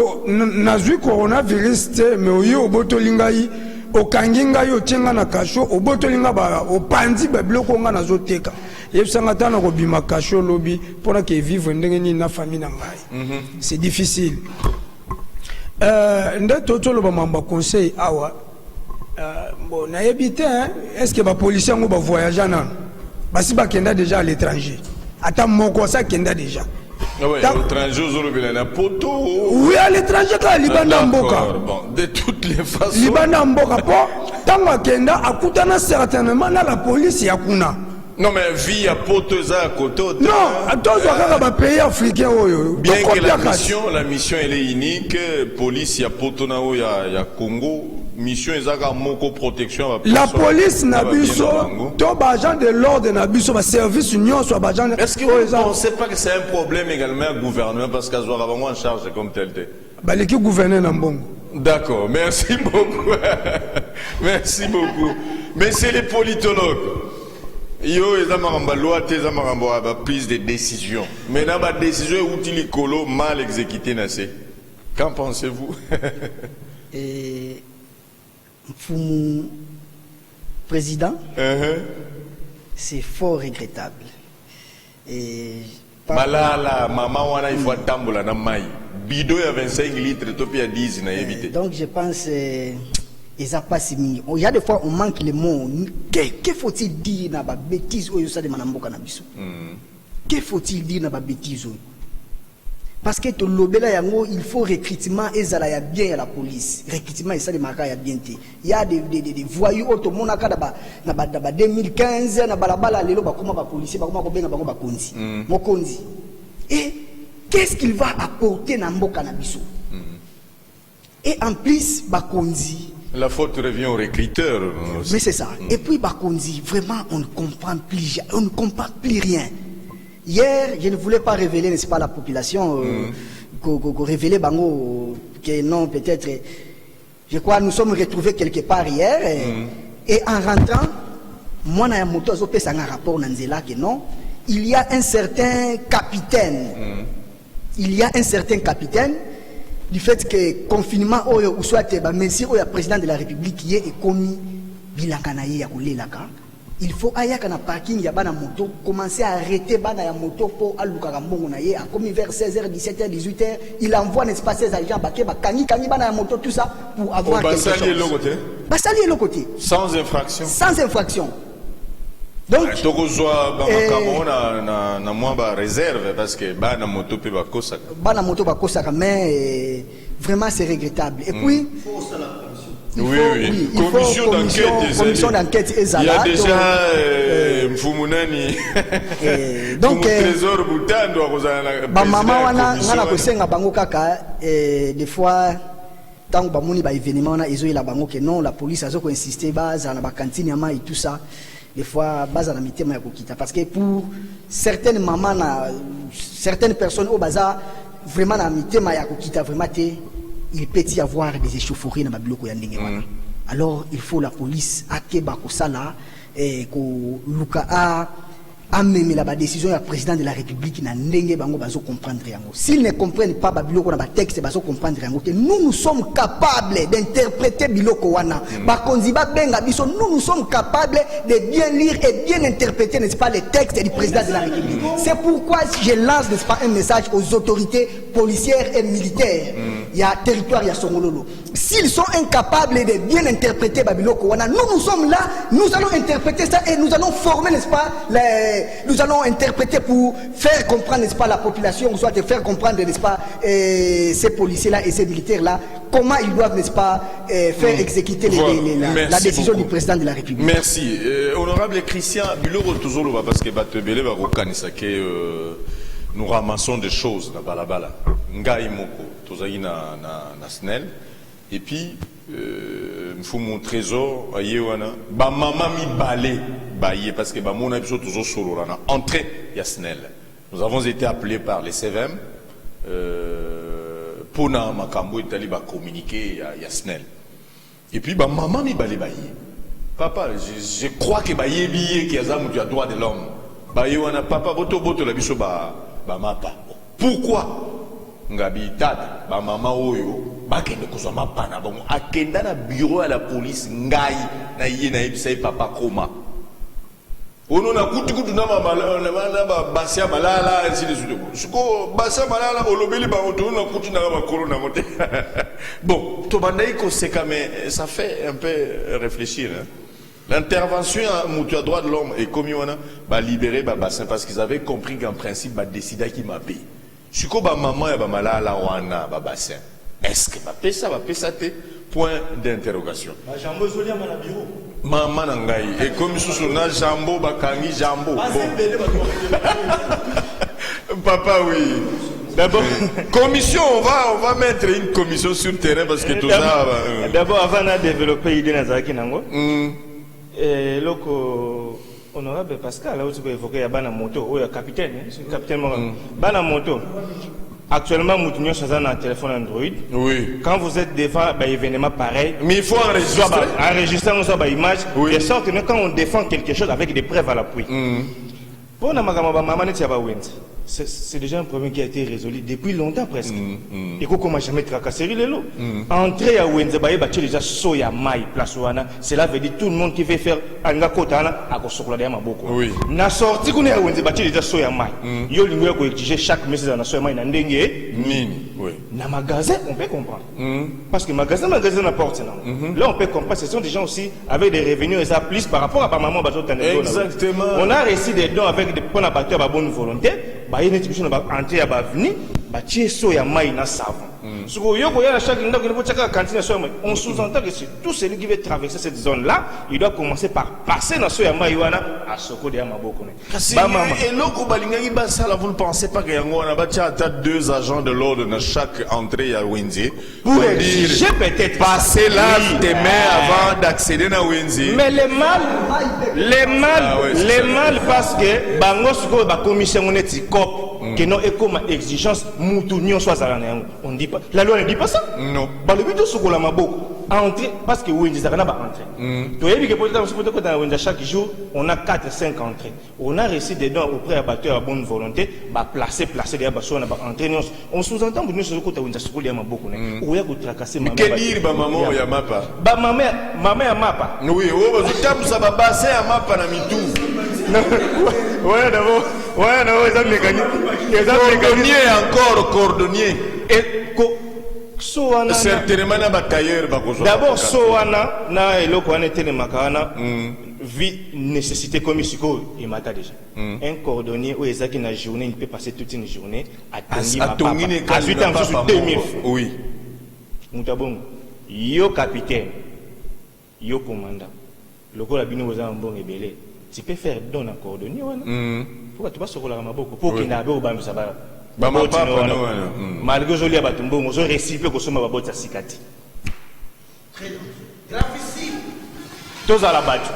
nazwi coronavirus te mais oyo obotoli ngai okangi ngai otienga na kasho obotoli nga opandi babiloko nga nazoteka yebisanga ata na kobima kasho lobi mpona ke vivre ndenge nini na famille na ngai c'est difficile nde totoloba mamba conseil awa bon nayebi te est ce que bapolisier yango bavoyage nano basi bakenda déjà à l'étranger ata moko sa kenda déjà l'étranger ozolobela na poto oui à l'étranger ka libanda mboka de toutes les façons libanda mboka po tango akenda akutana certainement na la police ya kuna. Non mais vie à poto za koto non tozo kaka ba pays africain oyo bien que la mission elle est unique police ya poto na o ya Congo mission ezaka moko protection la police na biso to ba agent de l'ordre na biso ba service union soit ba agent. Est-ce que vous pensez pas que c'est un problème également au gouvernement parce qu'à Zouara en charge comme tel ba l'équipe gouverner na mbongo. D'accord, merci beaucoup. Merci beaucoup. Mais c'est les politologues. Yo ezamaramba loi te ezamaramba ba prise de décision. Mais na ba décision utili kolo mal exécuté na c'est. Qu'en pensez-vous? Mfumu président, c'est fort regrettable. Malala, maman wana il faut tambola na mai. Bidon à 25 litres, topi à 10 na éviter. Donc je pense ils n'ont pas si mis. Il y a des fois on manque les mots. Que faut-il dire na ba bêtise oyo ça de manamboka na biso? Que faut-il dire na ba bêtise oyo? Parce que to lobela yango il faut recrutement ezala ya bien ya la police. Recrutement ça de maka ya bien te. Il y a des voyous auto monaka na ba 2015 na balabala lelo ba koma ba policier ba koma ko benga bango ba konzi. Mokonzi. Et qu'est-ce qu'il va apporter na mboka na biso? Et en plus bakonzi la faute revient au recruteur. Mais c'est ça. Et puis bakonzi vraiment on ne comprend plus rien. Hier, je ne voulais pas révéler, n'est-ce pas, la population, révéler bango, que non, peut-être, je crois, nous sommes retrouvés quelque part hier, et en rentrant, moi, na moto, j'ai fait un rapport Nanzela que non, il y a un certain capitaine, du fait que confinement, ou soit, merci au président de la République qui est commis, bilakanaye ya kulelaka. Il faut ayaka na parking ya bana moto commencer à arrêter bana ya moto pour aluka mbongo na ye a commis vers 16h 17h 18h il envoie n'est-ce pas ses agents baké ba kangi bana ya moto tout ça pour avoir quelque chose. Basali le côté sans infraction. Donc tokozwa ba makamona na mwa ba réserve parce que bana moto pe ba kosaka mais vraiment c'est regrettable et puis oui. Commission d'enquête. Il y a déjà Mfumunani. Donc, trésor Boutando. maman wana ngana kosenga bango kaka des fois tant ba moni ba événement na izo ila bango que non la police a zo insister base na ba cantine ya mai tout ça des fois base na mitema ya kokita parce que pour certaines mamans na certaines personnes au bazar vraiment na mitema ya kokita vraiment il peut y avoir des échauffourées dans ma biloko ya ndenge wana. Alors il faut la police akeba ko sala ko luka a même la décision du président de la République na ndenge bango bazo comprendre yango. S'ils ne comprennent pas biloko na ba texte bazo comprendre yango que nous sommes capables d'interpréter biloko wana. Ba konzi ba benga biso nous sommes capables de bien lire et bien interpréter n'est-ce pas les textes du président de la République. C'est pourquoi je lance n'est-ce pas un message aux autorités policières et militaires. Il y a territoire il y a Songololo. S'ils sont incapables de bien interpréter biloko wana, nous sommes là, nous allons interpréter ça et nous allons former n'est-ce pas les nous allons interpréter pour faire comprendre, n'est-ce pas, la population, soit de faire comprendre, n'est-ce pas, ces policiers-là et ces militaires-là, comment ils doivent, n'est-ce pas, faire exécuter la décision du président de la République. Merci. Honorable Christian, Biloro toujours parce que Batebele va reconnaître que nous ramassons des choses na balabala. Ngai moko, tozaki na SNEL. Et puis, il faut mon trésor, ba maman mi balé, parce que mon habitude toujours sur l'orana. Entrée, il y a SNEL. Nous avons été appelés par les CVM pour na makambo itali ba communiquer il y a SNEL. Et puis, ba maman mi balé baye. Papa, je crois que baye billet qui a tu as droit de l'homme. Baye wana papa boto la biso ba mapa. Pourquoi? Ngabi tata ba mama oyo bakende kozwa mapana bongo akenda na bureau à la police ngai na ye na ebisa papa koma ono na kutu na mama na ba basia malala ainsi de suite siko basia malala olobeli ba oto na kutu na ba corona moté. Bon to bandai ko c'est quand même ça fait un peu réfléchir hein? L'intervention à Moutua droit de l'homme et comme on a libéré bassin parce qu'ils avaient compris qu'en principe ba décider qui m'a payé. Siko ba maman ya ba malala wana ba bassin. Est-ce que ba pesa te? Point d'interrogation. Ba jambo zolia na bureau. Maman nangai et comme sous na jambo ba kangi jambo. Papa oui. D'abord commission on va mettre une commission sur le terrain parce que tout ça d'abord avant de développer idée nazaki nango. Et loko honorable Pascal, là où tu peux évoquer la bana moto, ou le capitaine, capitaine bana moto. Actuellement, nous sommes un téléphone Android. Oui. Quand vous êtes devant un événement pareil, mais il faut enregistrer. Enregistrer nos images, de sorte que quand on défend quelque chose avec des preuves à l'appui. Pour c'est déjà un problème qui a été résolu depuis longtemps presque. Et qu'on commence jamais tracasser les lots. Entrer à Wenze Baye Baché déjà soya mai place wana, cela veut dire tout le monde qui veut faire anga kotana à kosokola de maboko. Oui. Na sorti qu'on est à Wenze Baché déjà soya mai. Yo lingo ko exiger chaque message na soya mai na ndenge nini. Oui. Na magasin on peut comprendre. Parce que magasin n'importe non. Là on peut comprendre ce sont des gens aussi avec des revenus et ça plus par rapport à maman bazo tane. Exactement. On a reçu des dons avec des points à à bonne volonté. Baye n'émission ba entier ya ba vini ba tie so ya mai na savon. Soko yoko ya chaque ndako il faut chaka cantine so mai. On sous-entend que tout celui qui veut traverser cette zone là, il doit commencer par passer na so ya mai wana à soko de maboko ne. Ba mama et loko balinga ba sala vous ne pensez pas que yango na ba tia deux agents de l'ordre dans chaque entrée à Wenze pour dire peut-être passer là tes mains avant d'accéder à Wenze. Mais les mal parce que bango soko ba commission on est que non et comme exigence moutounion soit à on dit pas la loi ne dit pas ça non bah le but de ce qu'on a maboko entrer parce que oui ils arrivent à entrer tu as vu que peut-être chaque jour on a 4-5 entrées on a reçu des dons auprès abatteur à bonne volonté bah placer des abattoirs on a entré on sous-entend que nous sommes côté où on a ce maboko ou ya ko tracasser maman que dire ba maman ya mapa ba maman ya mapa oui oh ba tabu ça va passer à mapa na mitou ouais d'abord ils ont mécanique cordonnier encore cordonnier et certainement na ba tailleur ba kozo d'abord soana na eloko wana telemakana vie nécessité comme isiko il mata déjà un cordonnier où ezaki na journée il peut passer toute une journée à Tongi à 8 ans sur 2000 oui mutabongo yo capitaine yo commandant loko la bino oza mbongo ebele tu peux faire don à cordonnier wana pourquoi tu vas sur la maboko pour qu'il n'abe au bambisa ba malgré joli abatumbo mozo récipe ko soma babota sikati Gravissime. Tous à la batte.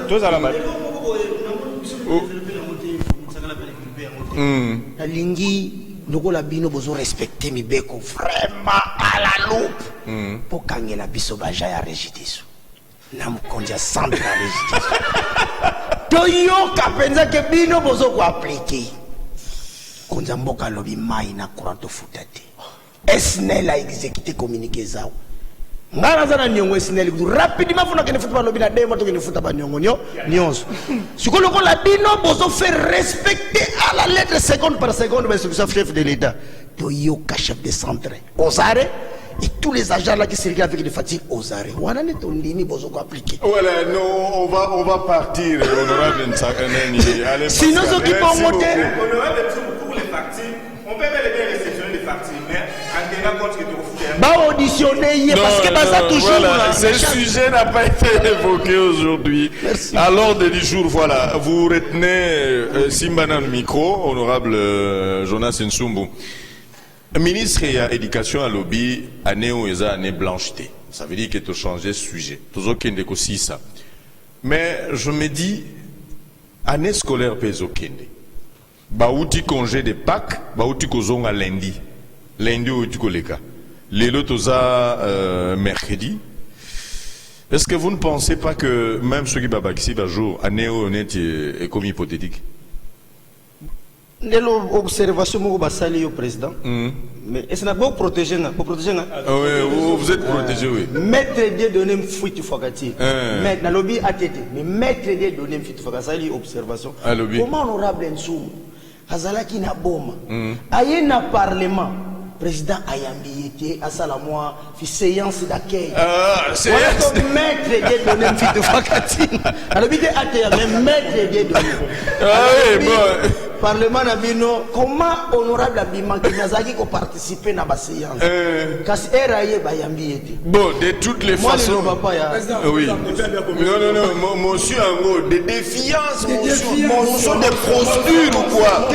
Tous à la batte. Nalingi lokola bino bozo respecter mibeko vraiment à la loupe pour kangela biso baja ya Regideso na mukonja centre ya Regideso toyoka penza ke bino bozo ko appliquer konza mboka lobi mai na courant futa te SNEL a exécuté communiqué zao ngana zana nyongo SNEL rapidement funa kene futa lobi na demo to kene futa ba nyongo nyonso siko lokola bino bozo faire respecter à la lettre seconde par seconde mais ce chef de l'État toyoka chef de centre osare et tous les agents là qui circulent avec des fatigues aux arrêts. Voilà, appliqué. Voilà, non, on va partir, honorable Nsakaneni. Sinon, ceux qui vont monter. Honorable pour les factures, on peut bel et bien réceptionner les factures, mais en tenant compte que tu refais. Bah, auditionner, parce que ça toujours. Voilà, ce sujet n'a pas été évoqué aujourd'hui. À l'ordre du jour, voilà, vous retenez Simbana le micro, honorable Jonas Nsumbu. Ministre de l'éducation à lobby, année où ils ont année blancheté. Ça veut dire que tu as changé de sujet. Toujours qu'il y a aussi ça. Mais je me dis, année scolaire peut okende. Bah outil congé de Pâques, bah outil kozonga lundi. Lundi outil koleka. Les lotos mercredi. Est-ce que vous ne pensez pas que même ceux qui babakisi va jour, année où on est comme hypothétique? L'observation au président, mais est-ce que vous protégez? Oui, vous êtes protégé, oui. Maître des données fuite fogati. Mais dans le lobby ATT, mais maître des données fuite fogati, observation. Comment honorable Nsumbu, Hazalaki na boma, aïe na parlement. Président Ayambi était à Salamois, fait séance d'accueil. Séance. Maître des données fuite fogati. Alors il était même maître des données. Ah oui, bon. Parlement Nabino, comment honorable Abima qui n'a pas participé à la séance? Parce que bon, de toutes les façons. Oui. Non, monsieur Ango, de défiance, monsieur de posture ou quoi?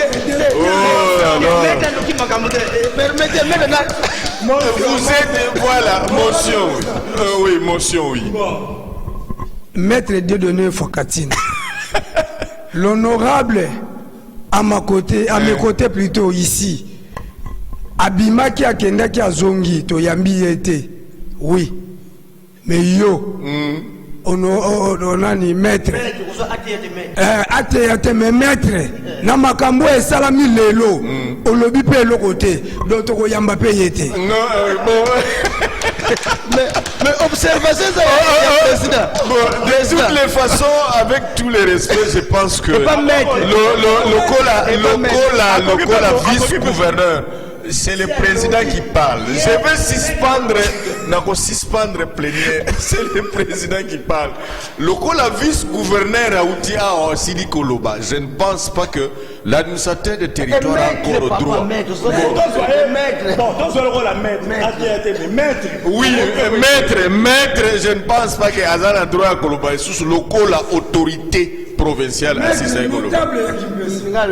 Vous êtes, voilà, motion. Oui, motion, oui. Maître Dieudonné Fokatine. L'honorable. À mes côtés plutôt ici. Abima qui a kenda qui a zongi to yambi été. Oui. Mais yo. On a ni maître. Ate mais maître. Na makambo e salami lelo. O lobi pe le côté. Donc to yamba pe yete. Non bon. Mais observez ça, président. De toutes les façons, avec tous les respects, je pense que le vice-gouverneur, c'est le président qui parle. Je vais suspendre plénière. C'est le président qui parle. Le vice-gouverneur a outil à Sidi Koloba. Je ne pense pas que l'administrateur de territoire a encore le droit. Oui, maître, je ne pense pas que Azan a droit à Koloba. Sous le autorité provinciale assise à Koloba.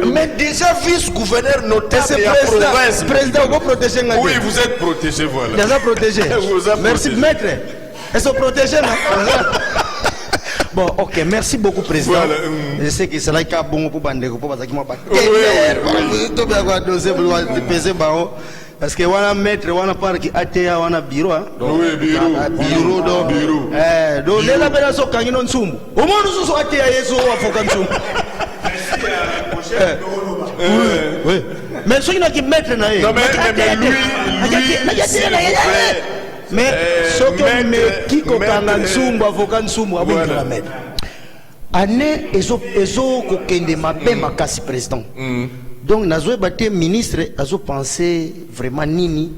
Mais déjà vice-gouverneur notable de la province. Président, vous protégez. Oui, vous êtes protégé, voilà. Déjà protégé. Merci, maître. Elles sont protégées, bon, ok, merci beaucoup, président. Voilà, je sais que c'est là qu'il y a bon pour Bandeko, pour parce que on a maître, on a pas qui ATA, on a bureau. Oui, bureau. Donc, les labels quand ils n'ont soum. Au moins, nous sommes ATA, ils sont à Fokansoum. Oui. Mais ceux qui maître, non, mais lui, mais ce que qui kokanga nsumbu avocat nsumbu abondela maître année ezo kokende mabe makasi président donc nazo baté ministre azo penser vraiment nini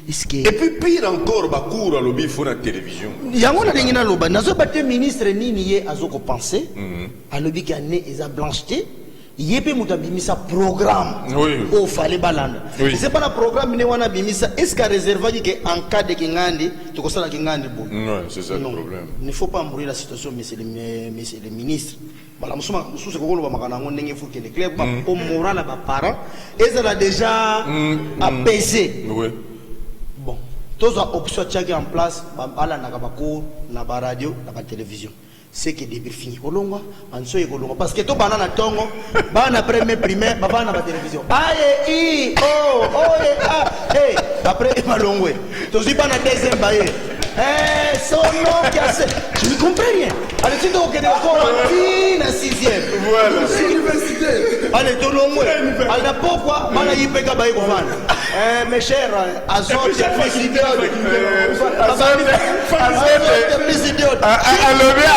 et puis pire encore bakour alobi fo na télévision yango na ndenge na loba nazo baté ministre nini ye azo ko penser alobi ki année eza blancheté yépe mutabimisa programme au fallait balanda c'est pas le programme ne wana bimisa est-ce qu'a réservé que en cas de kingandi tu kosala kingandi bon non c'est ça le problème il ne faut pas embrouiller la situation monsieur le ministre bala musuma mususu ko lo makana ndenge faut que les clubs au moral à parents ils ont déjà apaisé bon tous les options qui en place bala na kabako na ba radio na ba télévision c'est que début fini kolongwa anso e kolongwa parce que to banana tongo bana premier primaire baba na ba télévision aye hey après malongwe to si bana deuxième baye son nom qui a je ne comprends rien allez tu dois que encore en 6e voilà université allez to longwe allez na pourquoi bana yipeka baye kofana mes chers azote plus idiote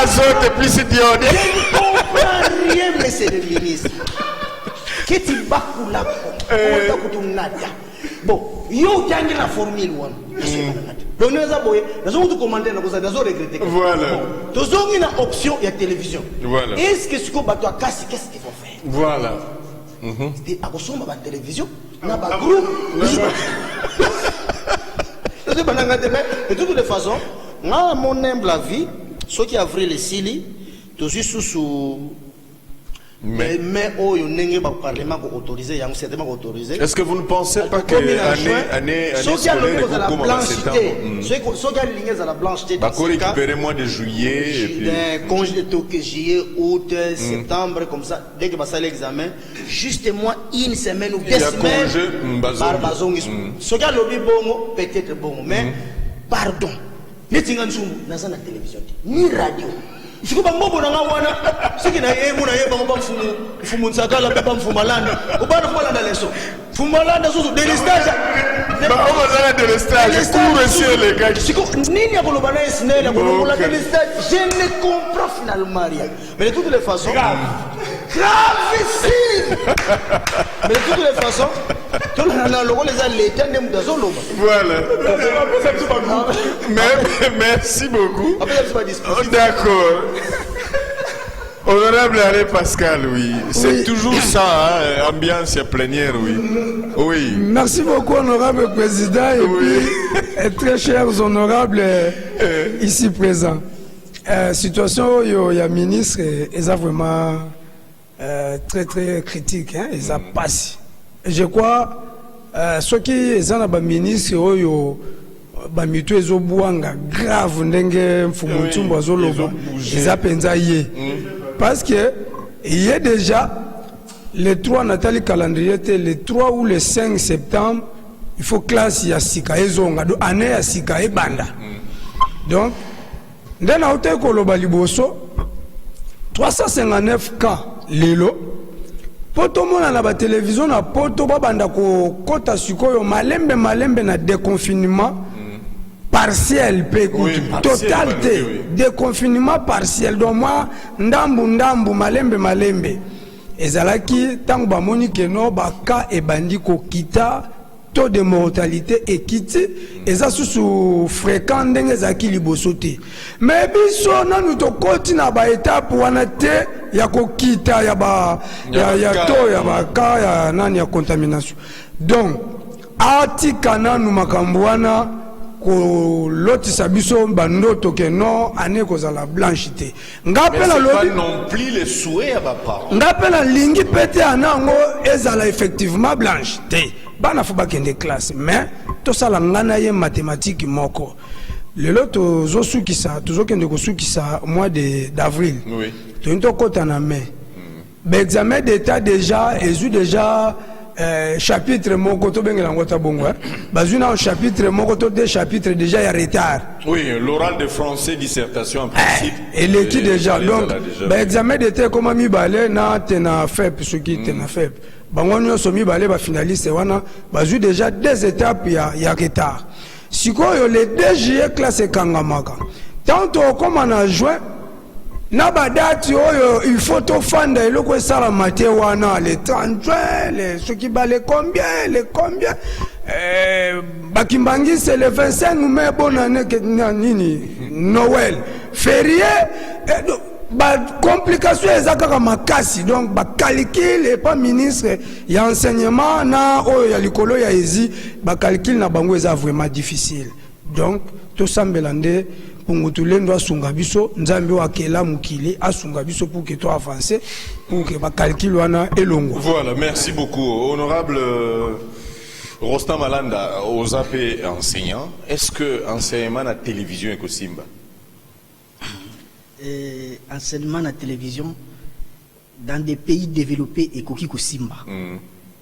azote plus idiote je ne comprends rien monsieur le ministre kiti bakula ko kutunada bon yo tangi la formule wana donc nous avons tout commenter na koza dazo regretter voilà donc il y a une option il y a télévision voilà est-ce que ce qu'on bato qu'est-ce qu'ils vont faire voilà c'est à cause de la télévision na ba groupe de toutes les façons moi mon humble avis ceux qui avril les sili tout sous mais oh yo nenge ba parlement ko autoriser yang certainement autorisé. Est-ce que vous ne pensez pas que année scolaire est la blanchité ceux qui a ligné à la blanchité bah ko récupérer mois de juillet et puis congé de juillet août septembre comme ça dès que va ça l'examen juste moi une semaine ou 2 semaines par bazongi ceux qui a lobby bongo peut-être bongo mais pardon netinga nzumbu na sana télévision ni radio je ne sais pas si vous avez un sakala pepa mfumalanda ubana fumalanda leso fumalanda susu délestage les gars nini akoloba na esnela kolobola délestage je ne comprends finalement rien mais de toutes les façons gravissime mais de toutes les façons tout le logo les a l'état de mudazoloba voilà merci beaucoup d'accord. Honorable Alain Pascal, oui. C'est toujours ça, hein, ambiance plénière, oui. Oui. Merci beaucoup, honorable président, et très chers honorables ici présents. Situation, il y a ministre, ils ont vraiment très très critique, hein, ils ont passé. Je crois, ceux qui sont dans le ministre, bamitu ezobuanga grave ndenge mfumuntumba zoloba ezapenza ye parce que il y a déjà le 3 Nathalie calendrier le 3 ou le 5 septembre il faut classe ya sika ezonga do année ya sika e banda donc ndena ote koloba liboso 359 cas lelo poto mona na ba télévision na poto babanda ko kota sikoyo malembe na déconfinement partiel, totalité, déconfinement partiel. Donc moi, ndambu, malembe. Et zalaki, tant que monique no, baka et bandi ko kita, taux de mortalité et quitté, et ça sous fréquent dengue zaki libosote. Mais biso na nous to continue ba étape wanate ya ko kita ya ba ya to ya ba ka ya nani ya contamination. Donc atikana nous makambuana ko lotisa biso bandoto ke non ane kozala blanchité ngapela lobi non plus les souhaits à papa ngapela lingi pete anango ezala effectivement blanchité bana fo bakende classe mais to sala ngana ye mathématique moko lelo to zosukisa tozokende kosukisa mois d'avril oui to into kota na mai examen d'état déjà ezu déjà chapitre moko to bengela ngota bongo bazuna un chapitre moko to deux chapitres déjà y a retard oui l'oral de français dissertation en principe et l'écrit déjà donc examen d'état comme mi balé na tena faible ce qui tena faible bango nyoso mi balé ba finaliste wana bazu déjà deux étapes y a retard sikoyo le 2 juillet classe kangamaka tant comme on a juin na badati oyo il faut to fanda eloko esala mate wana le 30 juin les ceux qui balent combien bakimbangi c'est le 25 mai bonne année que nini Noël férié ba complication ezaka makasi donc ba calcul et pas ministre ya enseignement na oyo ya likolo ya ezi ba calcul na bango eza vraiment difficile donc to sambelande Pungutulendo asunga biso nzambe wa kela mukili asunga biso pour que toi avancer pour que ba calcul wana elongo. Voilà, merci beaucoup honorable Rostam Malanda aux AP enseignants. Est-ce que enseignement à télévision est Simba? Enseignement à télévision dans des pays développés et Koki Simba.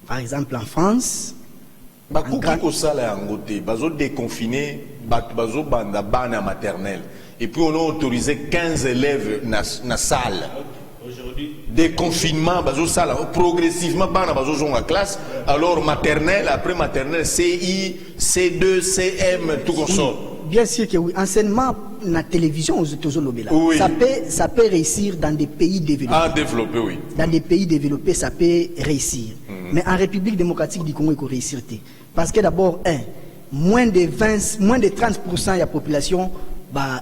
Par exemple en France, Bakoki kosala yangote, bazo déconfiné, bazo banda bana maternelle. Et puis on a autorisé 15 élèves na salle. Aujourd'hui, déconfinement, bazo sala progressivement bana bazo zonga classe, alors maternelle après maternelle CI, C2, CM tout comme ça. Bien sûr que oui, enseignement na télévision aux États-Unis oui. Ça peut réussir dans des pays développés. Ah, développé oui. Dans des pays développés, ça peut réussir. Mais en République démocratique du Congo, il faut réussir. Parce que d'abord, moins de 30% de la population,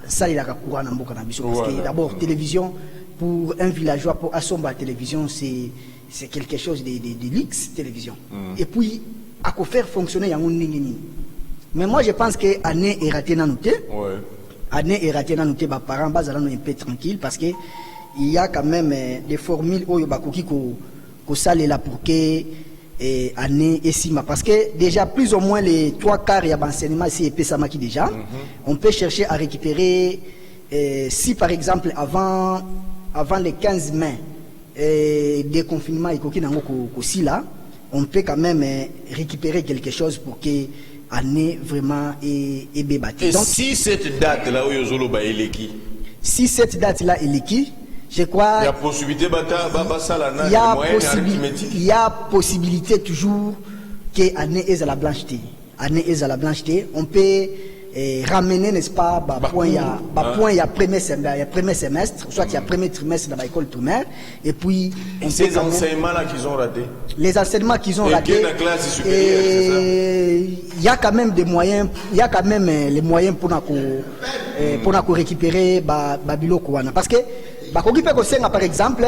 ça il a courant dans le cannabis. Parce que d'abord, télévision, pour un villageois, pour assommer la télévision, c'est quelque chose de luxe, télévision. Et puis, à quoi faire fonctionner, il y a un. Mais moi, je pense que l'année est ratée dans nous. Année est ratée dans nous. Les parents, ils sont un peu tranquilles parce que il y a quand même des formules où il y a des là pour que année et sima. Parce que déjà, plus ou moins les 3/4 il y a l'enseignement ici et Pessamaki déjà. On peut chercher à récupérer, si par exemple, avant le 15 mai, des confinements et aussi là, on peut quand même récupérer quelque chose pour que l'année vraiment est bébattée. Et donc, si cette date-là, si cette date-là est liquide, je crois il y a possibilité il y a possibilité toujours que l'année est à la blancheté. Année est à la blancheté. On peut ramener, n'est-ce pas, point il y a premier semestre, soit il y a premier trimestre dans l'école primaire, et puis ces enseignements-là qu'ils ont ratés. Les enseignements qu'ils ont ratés. Il y a quand même des moyens, il y a quand même les moyens pour nous récupérer Babiloko. Parce que par exemple,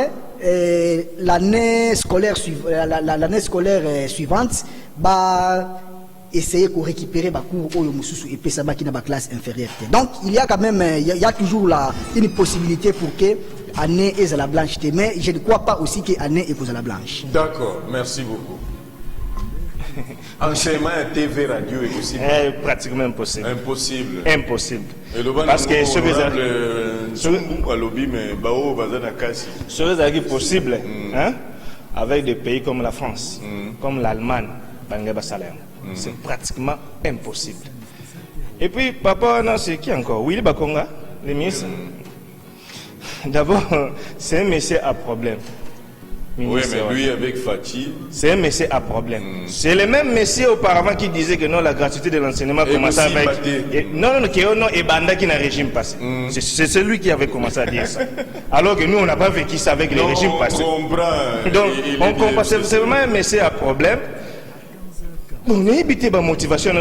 l'année scolaire suivante, essayer de récupérer cours et puis ça dans la classe inférieure. Donc il y a quand même toujours une possibilité pour que l'année est à la blanche, mais je ne crois pas aussi que l'année est à la blanche. D'accord, merci beaucoup. Enseignement à TV radio est possible. Pratiquement impossible. Impossible. Impossible. Parce que ce serait possible avec des pays comme la France, comme l'Allemagne, c'est pratiquement impossible. Et puis, papa, c'est qui encore? Willy Bakonga, le ministre. D'abord, c'est un monsieur à problème. Oui, mais lui avec Fatih. C'est un monsieur à problème. C'est le même monsieur auparavant qui disait que non, la gratuité de l'enseignement commençait avec. Non, et Banda qui n'a régime passé. C'est celui qui avait commencé à dire ça. Alors que nous, on n'a pas vécu ça avec les régimes passés. Donc, on comprend. C'est vraiment un monsieur à problème. Bon, on a évité la motivation.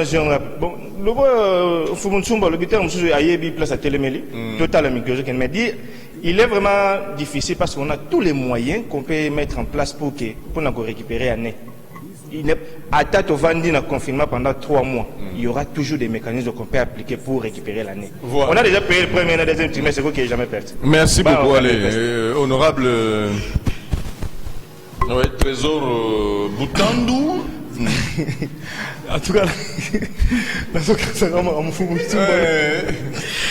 Bon, le Fumunsumba, le biteur, a eu place à Téléméli. Total, mais dit. Il est vraiment difficile parce qu'on a tous les moyens qu'on peut mettre en place pour nous récupérer l'année. À date au Vandi, dans confinement pendant 3 mois, il y aura toujours des mécanismes qu'on peut appliquer pour récupérer l'année. Voilà. On a déjà payé le premier et le deuxième trimestre, c'est quoi qui n'est jamais perdu. Merci beaucoup, honorable Trésor Boutandou. En tout cas, ça va me fou.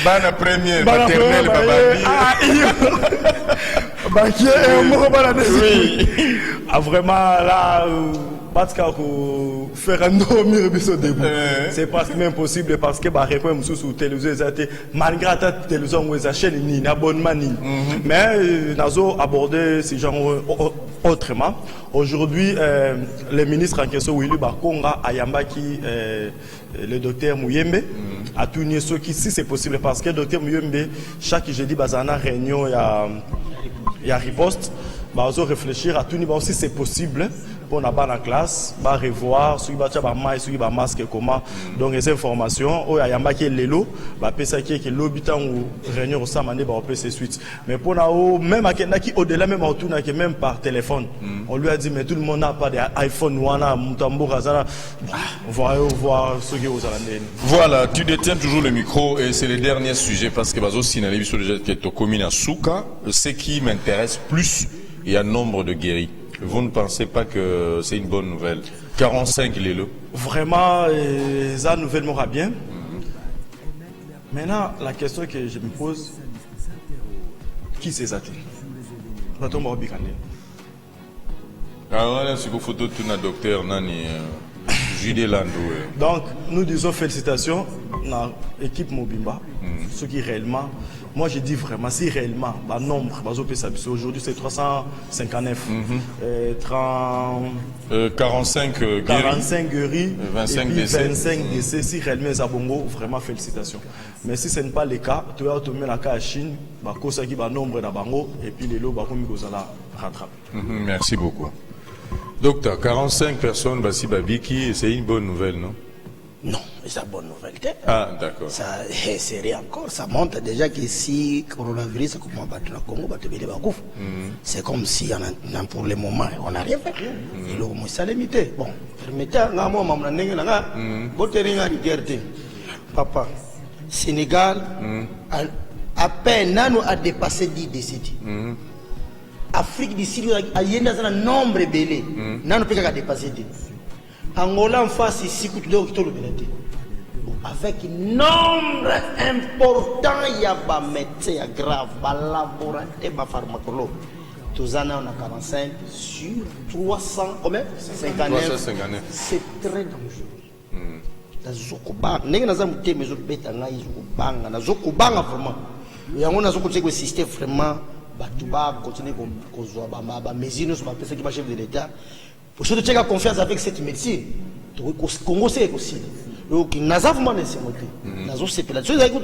Bana premier, maternelle, vraiment là, faire un dormir debout. C'est presque impossible parce que répondre sur télévision, malgré la télévision, on achète un abonnement. Mais nous avons abordé ces gens autrement. Aujourd'hui, le ministre en question, Willy Bakonga, Ayambaki, le docteur Mouyembe, a tout nié ce qui, si c'est possible, parce que le docteur Mouyembe, chaque jeudi, il y a une réunion, il y a riposte, il va réfléchir à tout niveau, si c'est possible. Pour la classe, va revoir, si il y a masque, comment. Donc, les informations, il y a un lélo, qui est l'habitant ou réunion au Samandé, on peut se suite. Mais pour nous, même au-delà, même même par téléphone, on lui a dit, mais tout le monde n'a pas d'iPhone, on va voir ce que vous allez. Voilà, tu détiens toujours le micro et c'est le dernier sujet parce que Bazo Sinali, sur le jet commune à Souka, ce qui m'intéresse plus, il y a nombre de guéris. Vous ne pensez pas que c'est une bonne nouvelle? 45 l'élo. Vraiment, ça nouvelle m'aura bien. Maintenant, la question que je me pose, qui c'est ça? Alors là, c'est une photo de un docteur Nani Jude Landou. Donc, nous disons félicitations à l'équipe Mobimba, ceux qui réellement. Moi, je dis vraiment, si réellement, le nombre, aujourd'hui c'est 359, 45 guéris, 25 décès, si réellement c'est bon, vraiment félicitations. Mais si ce n'est pas le cas, tu vas te mettre à Chine, nombre de bango, et puis les lots, rattraper. Merci beaucoup. Docteur, 45 personnes, Bassi Babiki, c'est une bonne nouvelle, non? Non, c'est une bonne nouvelle. Ah, d'accord. Ça, c'est rien encore. Ça montre déjà que si le coronavirus comment battre le Congo, c'est comme si pour le moment, on n'a rien fait. C'est limité. Bon, permettez à papa, Sénégal, à peine, a dépassé 10 décès. Afrique du Sud, il y a un nombre de belés. Nous peut pas dépasser 10. Angola en face ici, avec nombre important, il y a des médecins graves, des laboratoires, des pharmacologues. Tous en on a 45 sur 300, combien 59. C'est très dangereux. Zokobang, n'est-ce pas que mes autres bêtes en aïe, Zokobang, vraiment. Il y a un système vraiment. Batouba continue à mesure sur la personne qui va chef de l'État. Pour surtout tu as confiance avec cette médecine. Congo c'est aussi. Donc nazavement ne c'est monté. Nazo c'est là. Tu sais que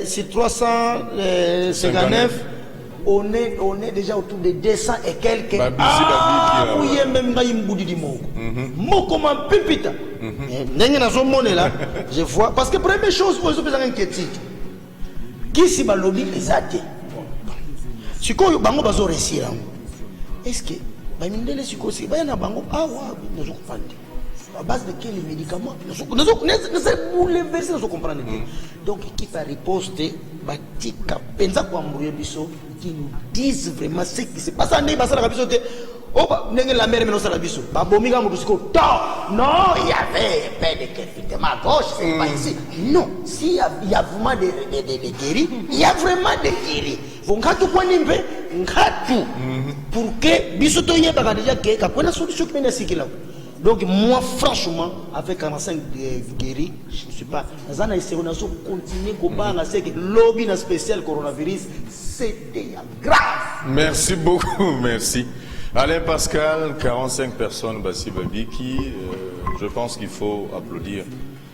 c'est 359 on est déjà autour de 200 et quelques. Ah oui même pas une boudi di moko. Moko man pipita. Nenga nazo monnaie là, je vois parce que première chose pour les gens inquiétude. Qui si balobi les athées. Si vous avez réussi, est-ce que vous avez réussi à base de quels médicaments nous comprendre. Donc, qui fait riposter, qui nous disent vraiment ce qui se passe. Non, il y avait pas de effectivement à gauche, c'est pas ici. Non, s'il y a vraiment des guéris, il y a vraiment des guéris. Pour que Bissoto y ait déjà une solution qui est là. Donc, moi, franchement, avec 45 guéris, je ne suis pas. On a continué à dire que le lobby spécial coronavirus, c'était grave. Merci beaucoup, merci. Alain Pascal, 45 personnes, Bassi Babiki, je pense qu'il faut applaudir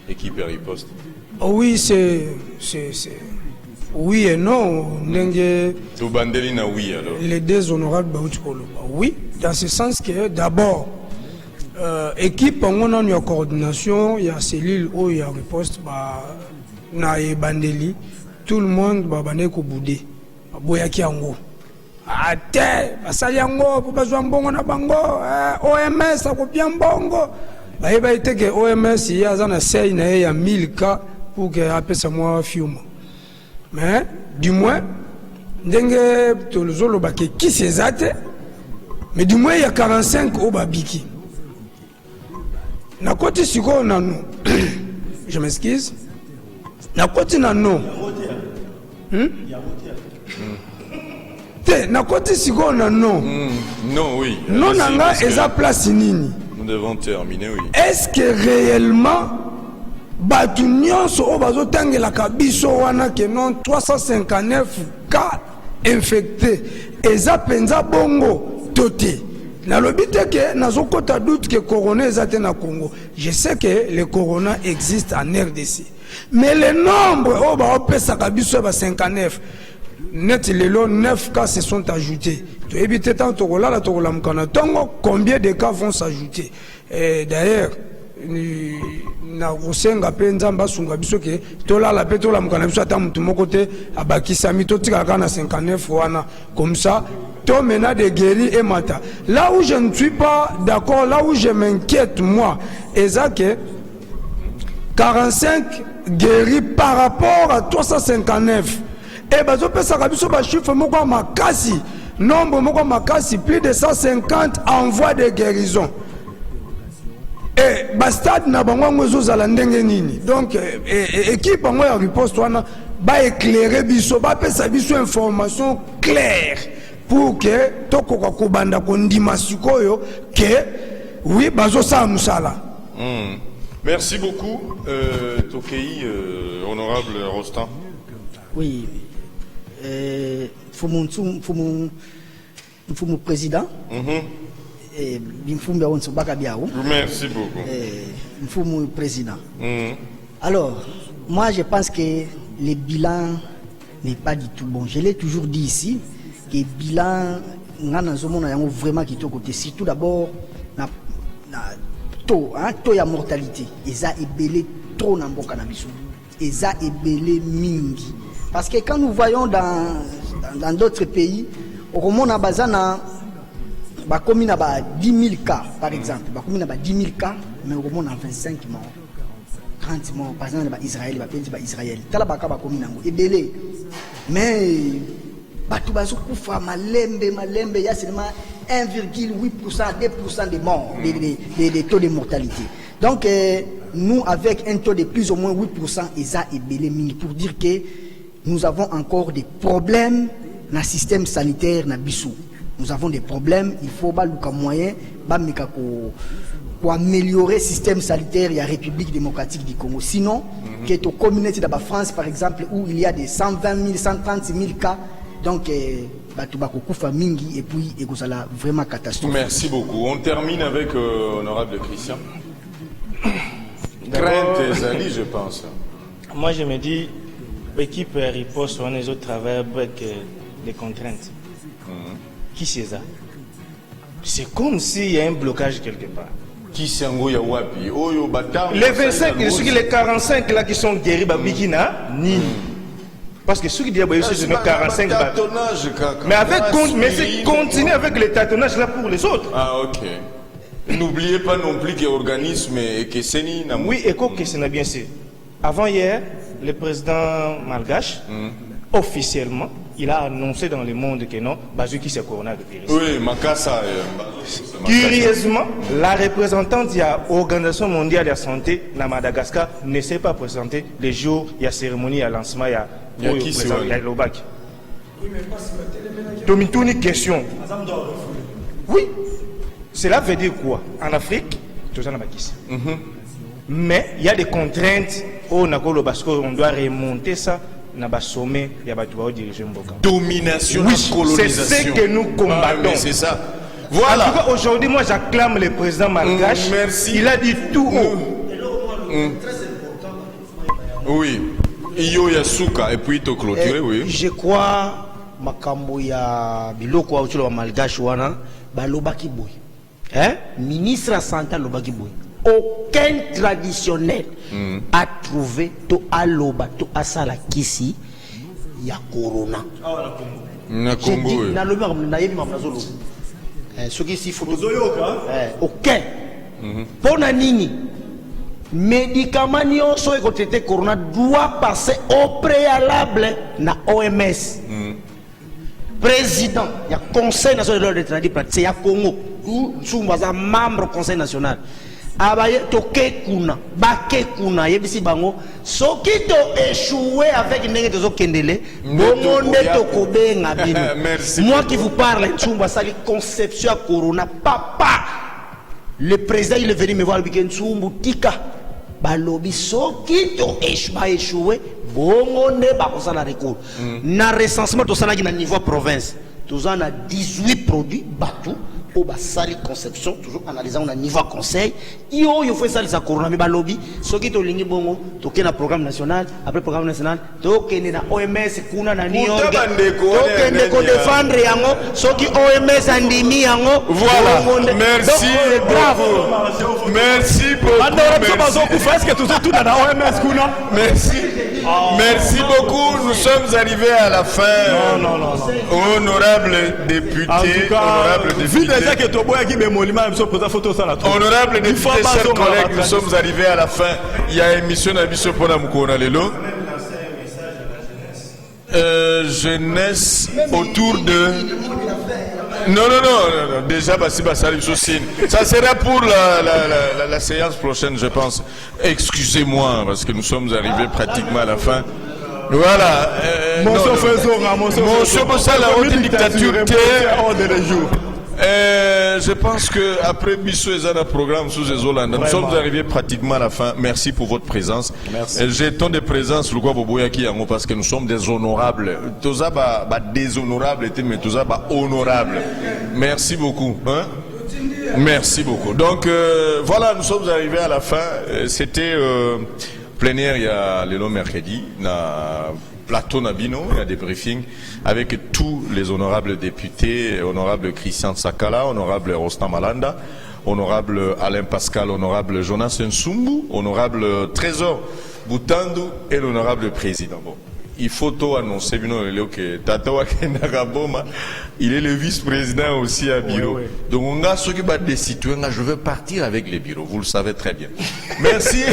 l'équipe Riposte. Oui, c'est. Oui et non. Oui, alors. Les deux honorables, oui, dans ce sens que d'abord, équipe, on a une coordination, il y a cellule où il y a riposte, na bandeli, tout le monde va baner ko boudé, boyaki ango. Ate, basali ango, pour besoin bongo na bango, OMS a copié bongo. Bah, il été que OMS, il y a un essai, il y a 1000 cas pour que appelle ça moi fiume. Mais, du moins, dengue, tout le zolo baké qui s'est até, mais du moins, il y a 45 au babiki. Na côté siko na nous, je m'excuse. Na côté na nous. Na côté siko na nous. Non, oui. Non, nanga eza place nini. Nous devons terminer, oui. Est-ce que réellement, batu nyonso o bazo tangela kabiso wana ke non 359 cas infectés eza penza bongo toté. Na lobite que nazo kota doute que corona ezate na Congo. Je sais que le corona existe en RDC. Mais le nombre o ba opesa kabiso ba 59 net les 9 cas se sont ajoutés. Tu évites tant to la mkana tongo combien de cas vont s'ajouter. D'ailleurs na kosenga pe nzamba sunga biso ke tola la pe tola mkana biso ata mutu moko te abakisa mito tika kana 59 wana comme ça to mena de guéri et mata. Là où je ne suis pas d'accord, là où je m'inquiète moi, est que 45 guéris par rapport à 359. Et bazo pesa kabiso ba chiffre moko makasi, nombre moko makasi, plus de 150 envois de guérison. Et bastade na bango ngozo zala ndenge nini. Donc équipe bango ya riposte wana ba éclairer biso, ba pesa biso information claire pour que tokoka kobanda kondima sikoyo que oui bazo sa musala. Merci beaucoup Tokei honorable Rostand. Oui. Fumu président. Merci beaucoup. Fumu président. Alors, moi je pense que le bilan n'est pas du tout bon. Je l'ai toujours dit ici, que le bilan vraiment qui côté surtout d'abord na taux ya mortalité eza ebelé trop na mboka na biso eza ebelé mingi parce que quand nous voyons dans d'autres pays au monde bazana ba komi na ba 10 000 cas par exemple ba komi na ba 10 000 cas mais au monde 25 morts 30 morts par exemple ba Israël ba Israël tala ba ka ba komi nango ebelé mais batu bazo kufa malembe ya seulement 1,8% 2% de morts des taux de mortalité. Donc nous avec un taux de plus ou moins 8% eza ebelé mingi pour dire que nous avons encore des problèmes dans le système sanitaire na biso. Nous avons des problèmes, il faut baluka moyen ba meka pour améliorer le système sanitaire de la République démocratique du Congo. Sinon, qui est aux communautés de la France par exemple où il y a des 120 000, 130 000 cas. Donc, et puis, c'est vraiment catastrophique. Merci beaucoup. On termine avec honorable Christian. Crainte et Ali, je pense. Moi, je me dis, l'équipe riposte on les autres travaillent avec des contraintes. Qui c'est ça? C'est comme s'il y a un blocage quelque part. Qui c'est Wapi? Les 25, les 45 là qui sont guéris, Bikina, ni. Parce que ceux qui disent que c'est 45 mais avec continuer avec le tâtonnage là pour les autres. Ah ok. N'oubliez pas non plus que l'organisme et que c'est ni. Oui, et que c'est bien sûr. Avant hier, le président malgache, officiellement, il a annoncé dans le monde que non, Bazuki c'est coronavirus. Oui, Makassa. Curieusement, la représentante de l'Organisation mondiale de la santé à Madagascar ne s'est pas présentée les jours il y a cérémonie à lancement il y a Lobak. Une question. Oui. Cela veut dire quoi? En Afrique, tout ça n'a pas quitté. Mais il y a des contraintes au Nakolo parce qu'on doit remonter ça dans le sommet, il y a des dirigeants. Domination, oui, colonisation. C'est ce que nous combattons. C'est ça. Voilà. En tout cas, aujourd'hui, moi j'acclame le président malgache. Merci. Il a dit tout haut. Oui. Iyo Yasuka et puis to clôturer, oui. Je crois makambo ya biloko wa uchilo wa malgache wana balobaki boy. Ministre de la santé lobaki boy. Aucun traditionnel a trouvé to aloba to asala kisi ya corona. Na Congo. Na lobi na yebi mamazolo. Ce qui si photo aucun. Pona nini? Médicaments nyonso eko traité corona doit passer au préalable na OMS. Président, il y a Conseil national de l'ordre des tradis pratiques, il y a Congo, où nous sommes membre du Conseil national. Abaye toke kuna, bake kuna, yebisi bango, soki to échoué avec ndenge tozo kendele, bongonde to kobe ngabino. Moi qui vous parle, Ntsumba sali conception à corona, papa. Le président il est venu me voir le week-end Ntsumbu tika. Balobi soki to échoué, bongonde bakosala recours. Na recensement to sala na niveau province. Tous en a 18 produits bateau au basali conception toujours analysant au niveau conseil yo fait ça les corona mais balobi soki to lingi bongo to kena programme national après programme national to kena na OMS kuna na New York to kena ko défendre yango soki OMS andimi yango voilà merci merci beaucoup merci merci beaucoup nous sommes arrivés à la fin honorable député honorable député honorable député, chers collègues, nous sommes arrivés à la fin. Il y a une émission pour la Moukona Lelo. Jeunesse autour de... Non, déjà, ça sera pour la séance prochaine, je pense. Excusez-moi, parce que nous sommes arrivés pratiquement à la fin. Voilà. La haute dictature je pense que après Bissou et Zana programme sous les Hollande, nous sommes arrivés pratiquement à la fin. Merci pour votre présence. J'ai tant de présence parce que nous sommes des honorables. Tout ça déshonorable mais tout ça honorable. Merci beaucoup. Merci beaucoup. Donc voilà, nous sommes arrivés à la fin. C'était plénière il y a le mercredi. plateau Nabino, il y a des briefings avec tous les honorables députés, honorable Christian Sakala, honorable Rostam Malanda, honorable Alain Pascal, honorable Jonas Nsumbu, honorable Trésor Boutandu et l'honorable président. Bon. Il faut tout annoncer, que Tatawa Kenaraboma, il est le vice-président aussi à bureau. Oui, oui. Donc on a ceux qui battent des citoyens, je veux partir avec les bureaux, vous le savez très bien. Merci.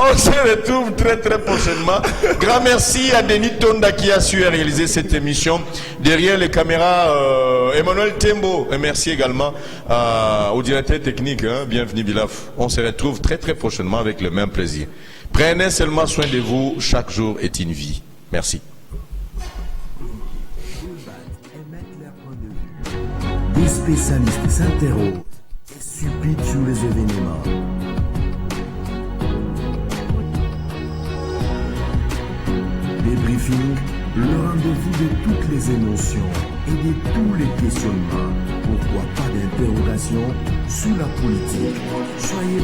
On se retrouve très prochainement. Grand merci à Denis Tonda qui a su réaliser cette émission. Derrière les caméras, Emmanuel Tembo. Et merci également au directeur technique. Bienvenue Bilaf. On se retrouve très prochainement avec le même plaisir. Prenez seulement soin de vous. Chaque jour est une vie. Merci. Des spécialistes s'interrogent et supplitent sur les événements. Des briefings, le rendez-vous de toutes les émotions et de tous les questionnements. Pourquoi pas d'interrogation sur la politique? Soyez